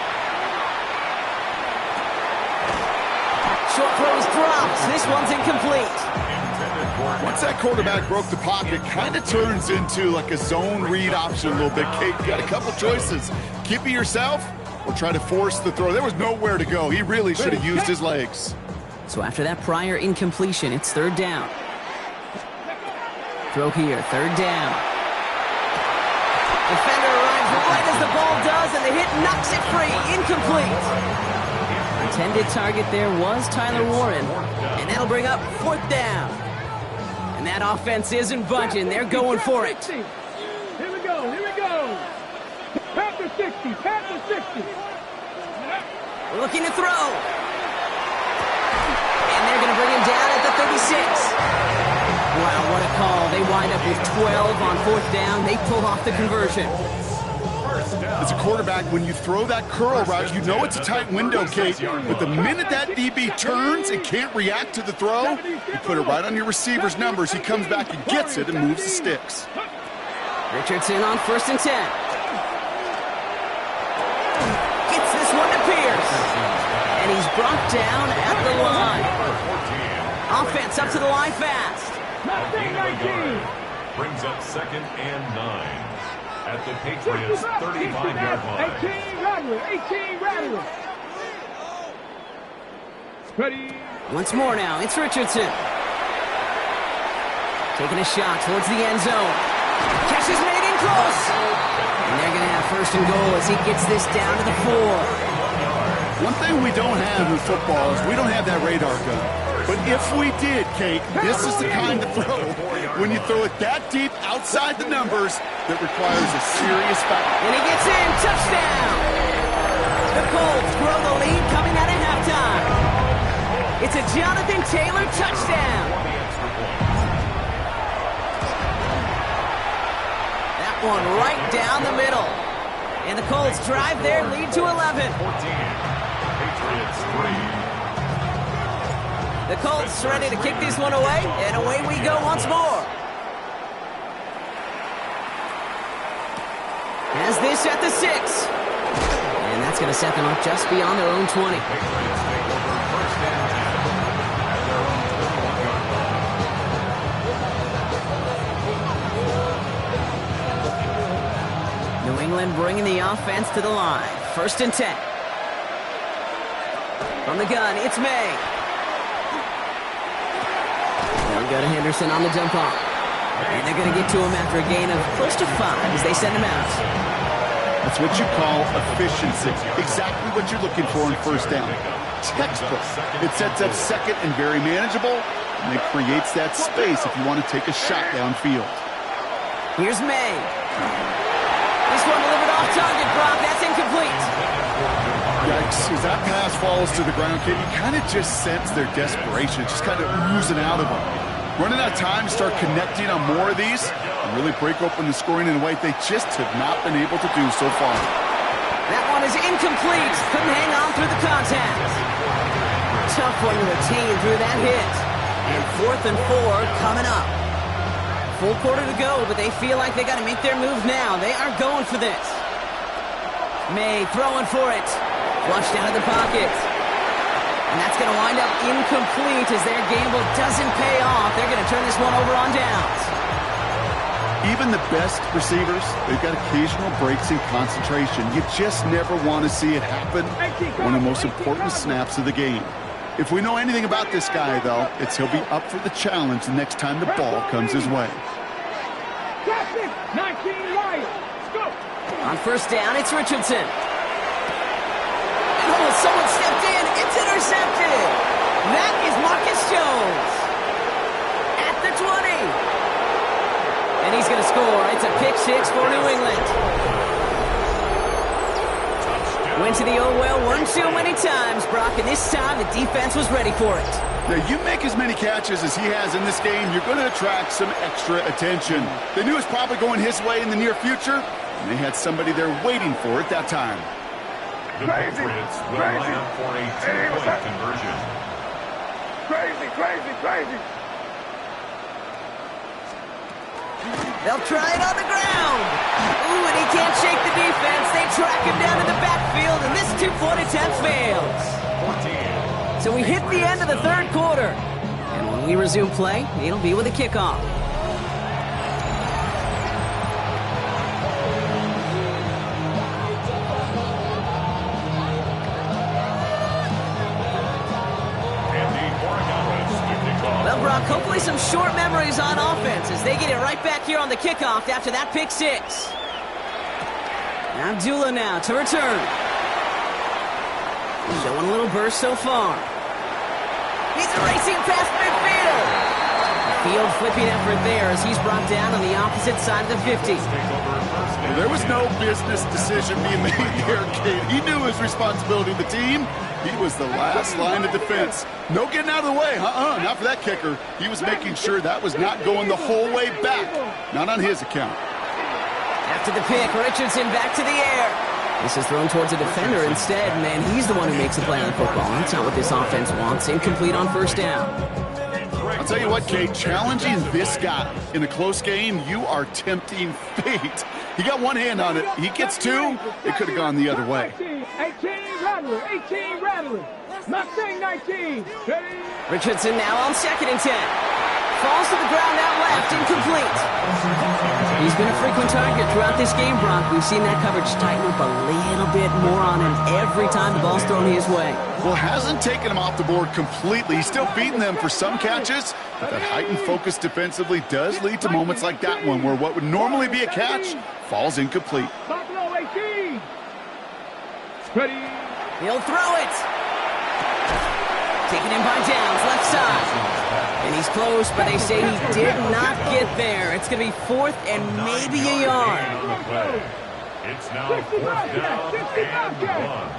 E: Short throw is dropped. This one's incomplete.
F: Once that quarterback broke the pocket, kind of turns into like a zone read option a little bit. Kate, you got a couple choices. Keep it yourself or try to force the throw. There was nowhere to go. He really should have used his legs.
E: So after that prior incompletion, it's third down. Throw here, third down. Defender arrives right as the ball does, and the hit knocks it free. Incomplete. Intended target there was Tyler Warren, and that'll bring up 4th down. And that offense isn't budging. They're going for it.
C: Here we go. Panther 60, Panther 60.
E: Looking to throw. And they're going to bring him down at the 36. Wow, what a call. They wind up with 12 on 4th down. They pull off the conversion.
F: As a quarterback, when you throw that curl route, you know it's a tight window, Kate. But the minute that DB turns and can't react to the throw, you put it right on your receiver's numbers. He comes back and gets it and moves the sticks.
E: Richardson on 1st and 10. Gets this one to Pierce. And he's brought down at the line. Offense up to the line fast.
D: Brings up 2nd and 9 at the Patriots' 35-yard line.
C: 18 rattler. Ready.
E: Once more now, it's Richardson. Taking a shot towards the end zone. Catch is made in close. And they're going to have 1st and goal as he gets this down to the 4.
F: One thing we don't have in football is we don't have that radar gun. But if we did, Kate, this is the kind of throw when you throw it that deep outside the numbers that requires a serious foul.
E: And he gets in. Touchdown. The Colts grow the lead coming out of halftime. It's a Jonathan Taylor touchdown. That one right down the middle. And the Colts drive their lead to 11.
D: Patriots 3.
E: The Colts ready to kick this one away, and away we go once more. Has this at the 6. And that's going to set them up just beyond their own 20.
D: Patriots take over 1st and 10 at their own 21-yard line.
E: New England bringing the offense to the line. 1st and 10. From the gun, it's May. They'll go to Henderson on the dump off. And they're going to get to him after a gain of close to 5 as they send him out.
F: That's what you call efficiency. Exactly what you're looking for in 1st down. Textbook. It sets up 2nd and very manageable, and it creates that space if you want to take a shot downfield.
E: Here's May. This one delivered off target, Brock. That's incomplete.
F: Yikes. As that pass falls to the ground, kid, you kind of just sense their desperation, just kind of oozing out of them. Running out of time to start connecting on more of these and really break open the scoring in a way they just have not been able to do so far.
E: That one is incomplete. Couldn't hang on through the contact. Tough one to retain through that hit. And 4th and 4 coming up. Full quarter to go, but they feel like they got to make their move now. They are going for this. May throwing for it. Flushed out of the pocket. And that's going to wind up incomplete as their gamble doesn't pay off. They're going to turn this one over on downs.
F: Even the best receivers, they've got occasional breaks in concentration. You just never want to see it happen. One of the most important snaps of the game. If we know anything about this guy, though, it's he'll be up for the challenge the next time the ball comes his way.
C: 19 Lions. Go.
E: On 1st down, it's Richardson. Oh, someone stepped in. It's intercepted. That is Marcus Jones. At the 20. And he's going to score. It's a pick 6 for New England. Went to the old well one too many times, Brock, and this time the defense was ready for it.
F: Now, you make as many catches as he has in this game, you're going to attract some extra attention. They knew it was probably going his way in the near future, and they had somebody there waiting for it that time.
D: The Patriots will line up for a 2-point conversion.
C: Crazy.
E: They'll try it on the ground. Ooh, and he can't shake the defense. They track him down in the backfield, and this 2-point attempt fails. So we hit the end of the 3rd quarter. And when we resume play, it'll be with a kickoff. Well, Brock, hopefully some short memories on offense as they get it right back here on the kickoff after that pick 6. Abdullah now to return. Showing a little burst so far. He's racing past midfield. Field flipping effort there as he's brought down on the opposite side of the 50.
F: Well, there was no business decision being made there, kid. He knew his responsibility to the team. He was the last line of defense. No getting out of the way. Not for that kicker. He was making sure that was not going the whole way back. Not on his account.
E: After the pick, Richardson back to the air. This is thrown towards a defender instead, man. He's the one who makes the play on the football. That's not what this offense wants. Incomplete on 1st down.
F: I'll tell you what, Kate, challenging this guy in a close game, you are tempting fate. He got one hand on it. He gets two. It could have gone the other way.
C: 18 Rattler, 18 Rattler. Mustang 19. Ready?
E: Richardson now on 2nd and 10. Falls to the ground out left, incomplete. He's been a frequent target throughout this game, Brock. We've seen that coverage tighten up a little bit more on him every time the ball's thrown his way.
F: Well, hasn't taken him off the board completely. He's still beating them for some catches, but that heightened focus defensively does lead to moments like that one where what would normally be a catch falls incomplete.
C: Buffalo 18. Ready?
E: He'll throw it. Taken in by Downs, left side. And he's close, but they say he did not get there. It's going to be 4th and maybe a yard.
D: It's now 4th down and 1.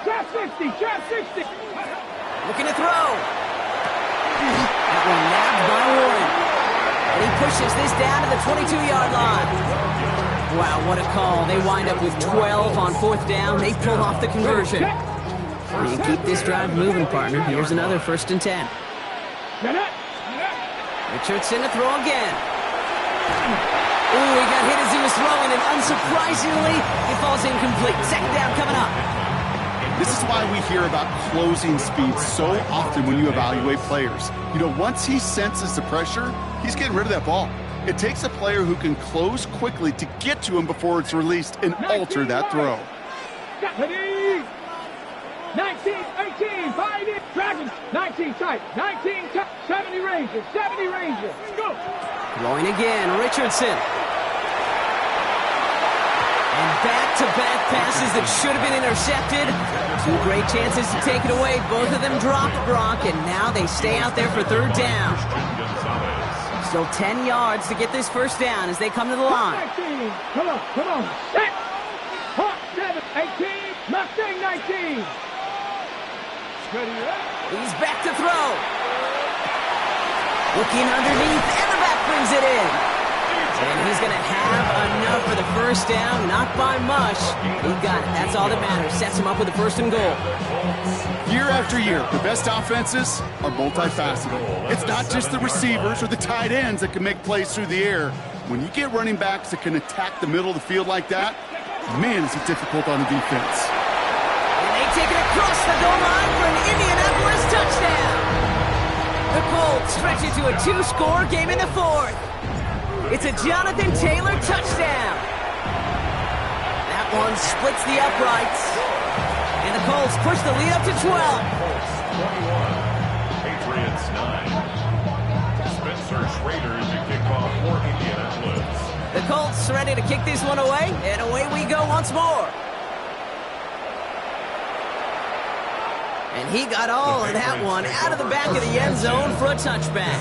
C: Trap 60, trap 60.
E: Looking to throw. That one nabbed by Warren. And he pushes this down to the 22-yard line. Wow, what a call. They wind up with 12 on 4th down. They pull off the conversion. You keep this drive moving, partner. Here's another 1st and 10. Richardson to throw again. Ooh, he got hit as he was throwing, and unsurprisingly, it falls incomplete. 2nd down coming up.
F: This is why we hear about closing speed so often when you evaluate players. You know, once he senses the pressure, he's getting rid of that ball. It takes a player who can close quickly to get to him before it's released and alter that throw.
C: 19, 18, 5 in, Dragons, 19 tight, 19 tight, 70 Rangers, 70 Rangers, go!
E: Throwing again, Richardson. And back-to-back passes that should have been intercepted. 2 great chances to take it away. Both of them dropped, Brock, and now they stay out there for 3rd down. Still 10 yards to get this 1st down as they come to the line.
C: 19, come on, set! Hawk 7, 18, Mustang 19.
E: He's back to throw. Looking underneath, and the back brings it in. And he's going to have enough for the 1st down, not by much. He got it. That's all that matters. Sets him up with the 1st and goal.
F: Year after year, the best offenses are multifaceted. It's not just the receivers or the tight ends that can make plays through the air. When you get running backs that can attack the middle of the field like that, man, is it difficult on the defense.
E: Take it across the goal line for an Indianapolis touchdown. The Colts stretch it to a 2-score game in the 4th. It's a Jonathan Taylor touchdown. That one splits the uprights. And the Colts push the lead up to 12.
D: Patriots 9. Spencer Schrader is the kickoff for Indianapolis.
E: The Colts ready to kick this one away, and away we go once more. And he got all of that one out of the back of the end zone for a touchback.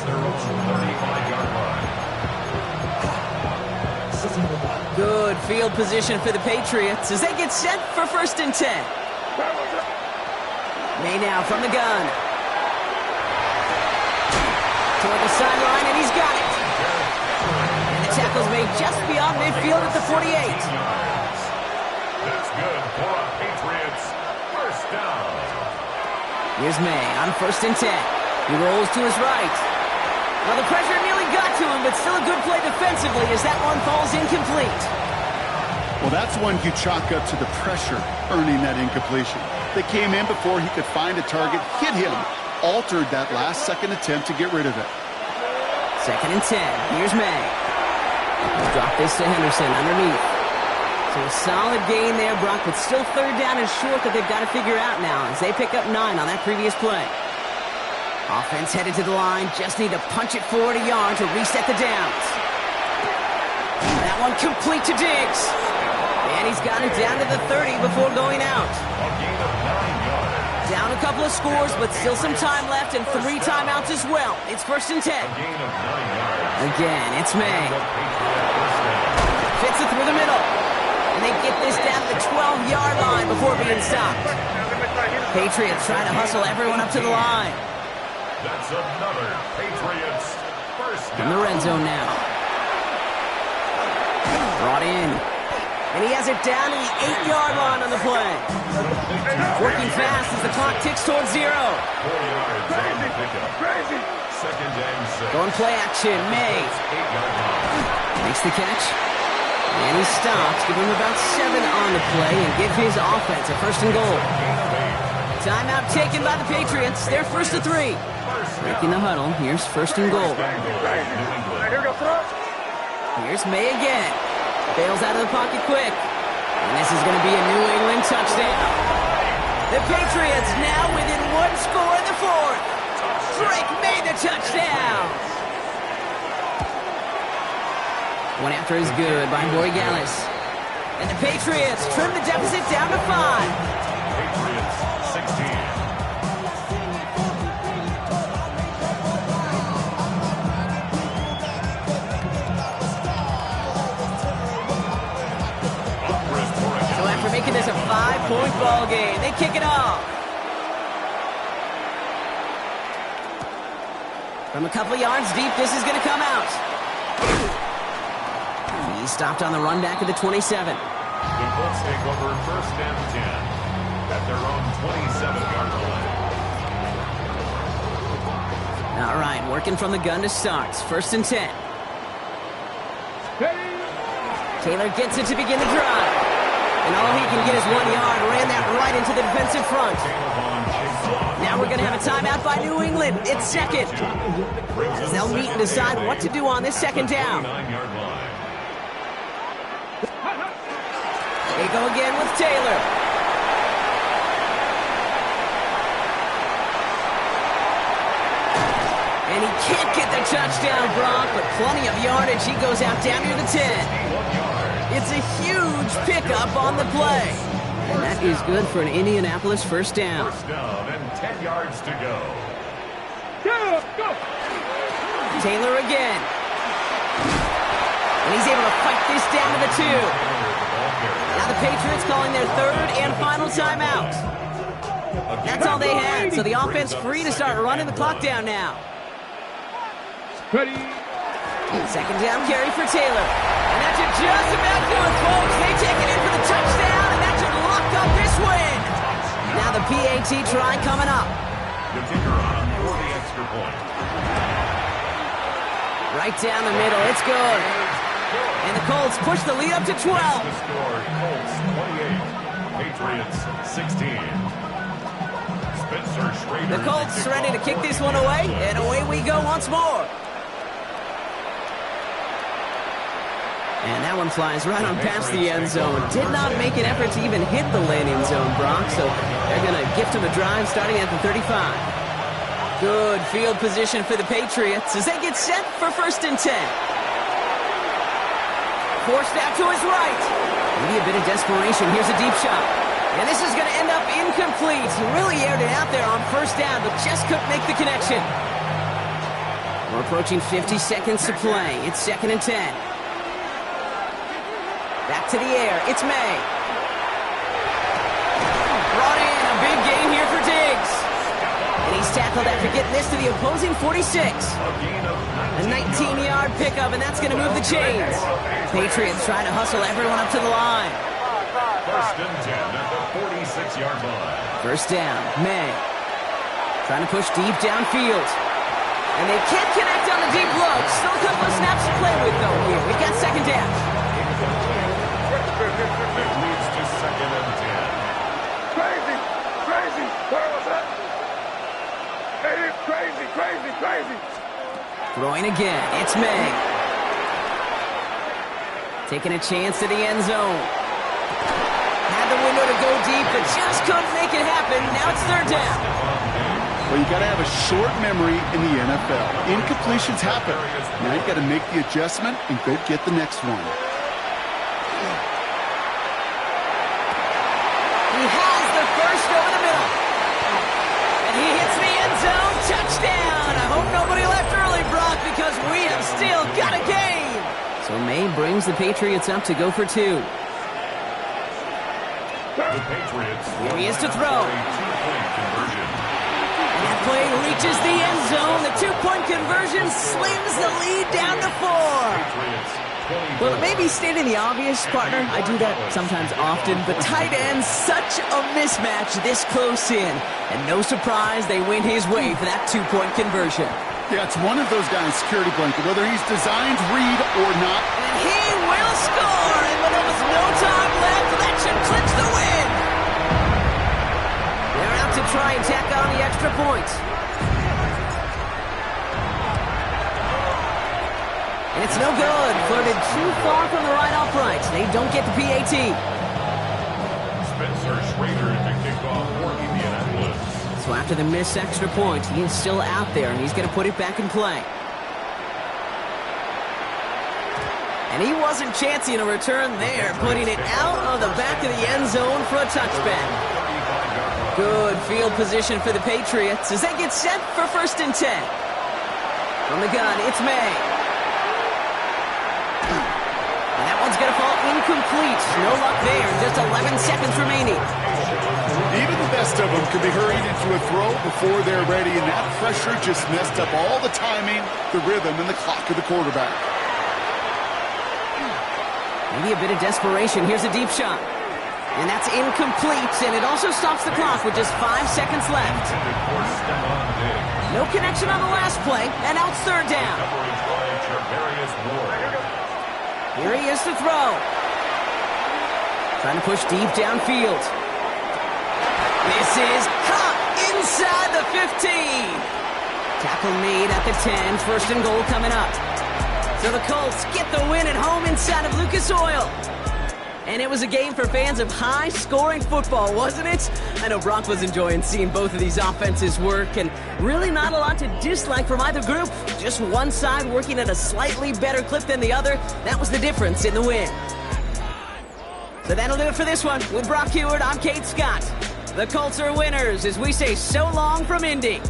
E: Good field position for the Patriots as they get set for 1st and 10. May now from the gun. Toward the sideline, and he's got it. And the tackle's made just beyond midfield at the 48.
D: That's good for a Patriots 1st down.
E: Here's May on 1st and 10. He rolls to his right. Well, the pressure nearly got to him, but still a good play defensively as that one falls incomplete.
F: Well, that's one you chalk up to the pressure earning that incompletion. They came in before he could find a target, hit him, altered that last-second attempt to get rid of it.
E: 2nd and 10. Here's May. Drop this to Henderson underneath. So a solid gain there, Brock, but still 3rd down and short that they've got to figure out now as they pick up 9 on that previous play. Offense headed to the line, just need to punch it forward a yard to reset the downs. That one complete to Diggs. And he's got it down to the 30 before going out. Down a couple of scores, but still some time left and 3 timeouts as well. It's 1st and 10. Again, it's May. Fits it through the middle. And they get this down to the 12-yard line before being stopped. Patriots trying to hustle everyone up to the line.
D: That's another Patriots 1st down.
E: In the red zone now. Brought in. And he has it down to the 8-yard line on the play. Working fast as the clock ticks towards 0.
D: 4 yards on the pickup. Second and 6.
E: Going play action, May.
D: 8-yard line.
E: Makes the catch. And he stops. Give him about 7 on the play and give his offense a first and goal. Timeout taken by the Patriots. They're first to 3. Breaking the huddle. Here's first and goal. Here's May again. Bails out of the pocket quick. And this is going to be a New England touchdown. The Patriots now within 1 score in the 4th. Drake made the touchdown. One after is good by Borregales. And the Patriots trim the deficit down to 5.
D: Patriots 16.
E: So after making this a 5-point ball game, they kick it off. From a couple of yards deep, this is going to come out. He stopped on the run back at the 27.
D: The Colts take over first and 10 at their own 27-yard line.
E: All right, working from the gun to start. First and 10. Taylor gets it to begin the drive. And all he can get is 1 yard. Ran that right into the defensive front. Now we're going to have a timeout by New England. It's second. As they'll meet and decide what to do on this second down. They go again with Taylor. And he can't get the touchdown, Brock, but plenty of yardage. He goes out down near the 10. It's a huge pickup on the play. And that is good for an Indianapolis first down.
D: First down and 10 yards to go.
E: Taylor again. And he's able to fight this down to the 2. Now the Patriots calling their third and final timeout. That's all they had, so the offense free to start running the clock down now.
C: Ready.
E: Second down carry for Taylor. And that should just about do it, folks. They take it in for the touchdown, and that should lock up this win. Now the PAT try coming up.
D: The kicker on for the extra point.
E: Right down the middle. It's good. And the Colts push the lead up to 12.
D: The score, Colts 28, Patriots 16. Spencer Schrader.
E: The Colts ready to kick this one away, and away we go once more. And that one flies right on past the end zone. Did not make an effort to even hit the landing zone, Brock, so they're going to gift him a drive starting at the 35. Good field position for the Patriots as they get set for first and 10. Forced out to his right. Maybe a bit of desperation. Here's a deep shot. And this is going to end up incomplete. He really aired it out there on first down, but just couldn't make the connection. We're approaching 50 seconds to play. It's second and 10. Back to the air. It's May. Brought in a big gain here for Diggs. And he's tackled after getting this to the opposing 46. A 19-yard pickup, and that's going to move the chains. Patriots trying to hustle everyone up to the line.
D: First and 10 at the 46-yard line.
E: First down, May. Trying to push deep downfield. And they can't connect on the deep look. Still a couple of snaps to play with, though, here. We've got second down.
D: It leads to second and 10.
C: Crazy. Where was that? It is crazy.
E: Throwing again. It's May. Taking a chance to the end zone. Had the window to go deep, but just couldn't make it happen. Now it's third down.
F: Well, you got to have a short memory in the NFL. Incompletions happen. Now you got to make the adjustment and go get the next one.
E: He has the first over the middle. And he hits the end zone. Touchdown. I hope nobody left early, Brock, because we have still got a game. So May brings the Patriots up to go for 2.
D: The Patriots.
E: Here he is to throw.
D: A two-point conversion.
E: And that play reaches the end zone. The 2-point conversion slims the lead down to 4.
D: Patriots.
E: Well, it may be stating the obvious, partner. I do that sometimes often, but tight ends, such a mismatch this close in. And no surprise, they win his way for that 2-point conversion.
F: Yeah, it's one of those guys' security blanket, whether he's designed to read or not.
E: And he will score! And with almost no time left, that should clinch the win! They're out to try and tack on the extra point. And it's no good. Flirted too far from the right upright. They don't get the PAT.
D: Spencer Schrader to kick off for Indianapolis.
E: So after the missed extra point, he is still out there, and he's going to put it back in play. And he wasn't chancing a return there, putting it out of the back of the end zone for a touchback. Good field position for the Patriots as they get set for 1st and 10. From the gun, it's May. And that one's going to fall incomplete. No luck there. Just 11 seconds remaining.
F: Even the best of them can be hurried into a throw before they're ready, and that pressure just messed up all the timing, the rhythm, and the clock of the quarterback.
E: Maybe a bit of desperation. Here's a deep shot. And that's incomplete, and it also stops the clock with just 5 seconds left. No connection on the last play, and now it's 3rd down. Here he is to throw. Trying to push deep downfield. This is caught inside the 15. Tackle made at the 10. 1st and goal coming up. So the Colts get the win at home inside of Lucas Oil. And it was a game for fans of high-scoring football, wasn't it? I know Brock was enjoying seeing both of these offenses work, and really not a lot to dislike from either group. Just one side working at a slightly better clip than the other. That was the difference in the win. So that'll do it for this one. With Brock Heward, I'm Kate Scott. The Colts are winners as we say so long from Indy.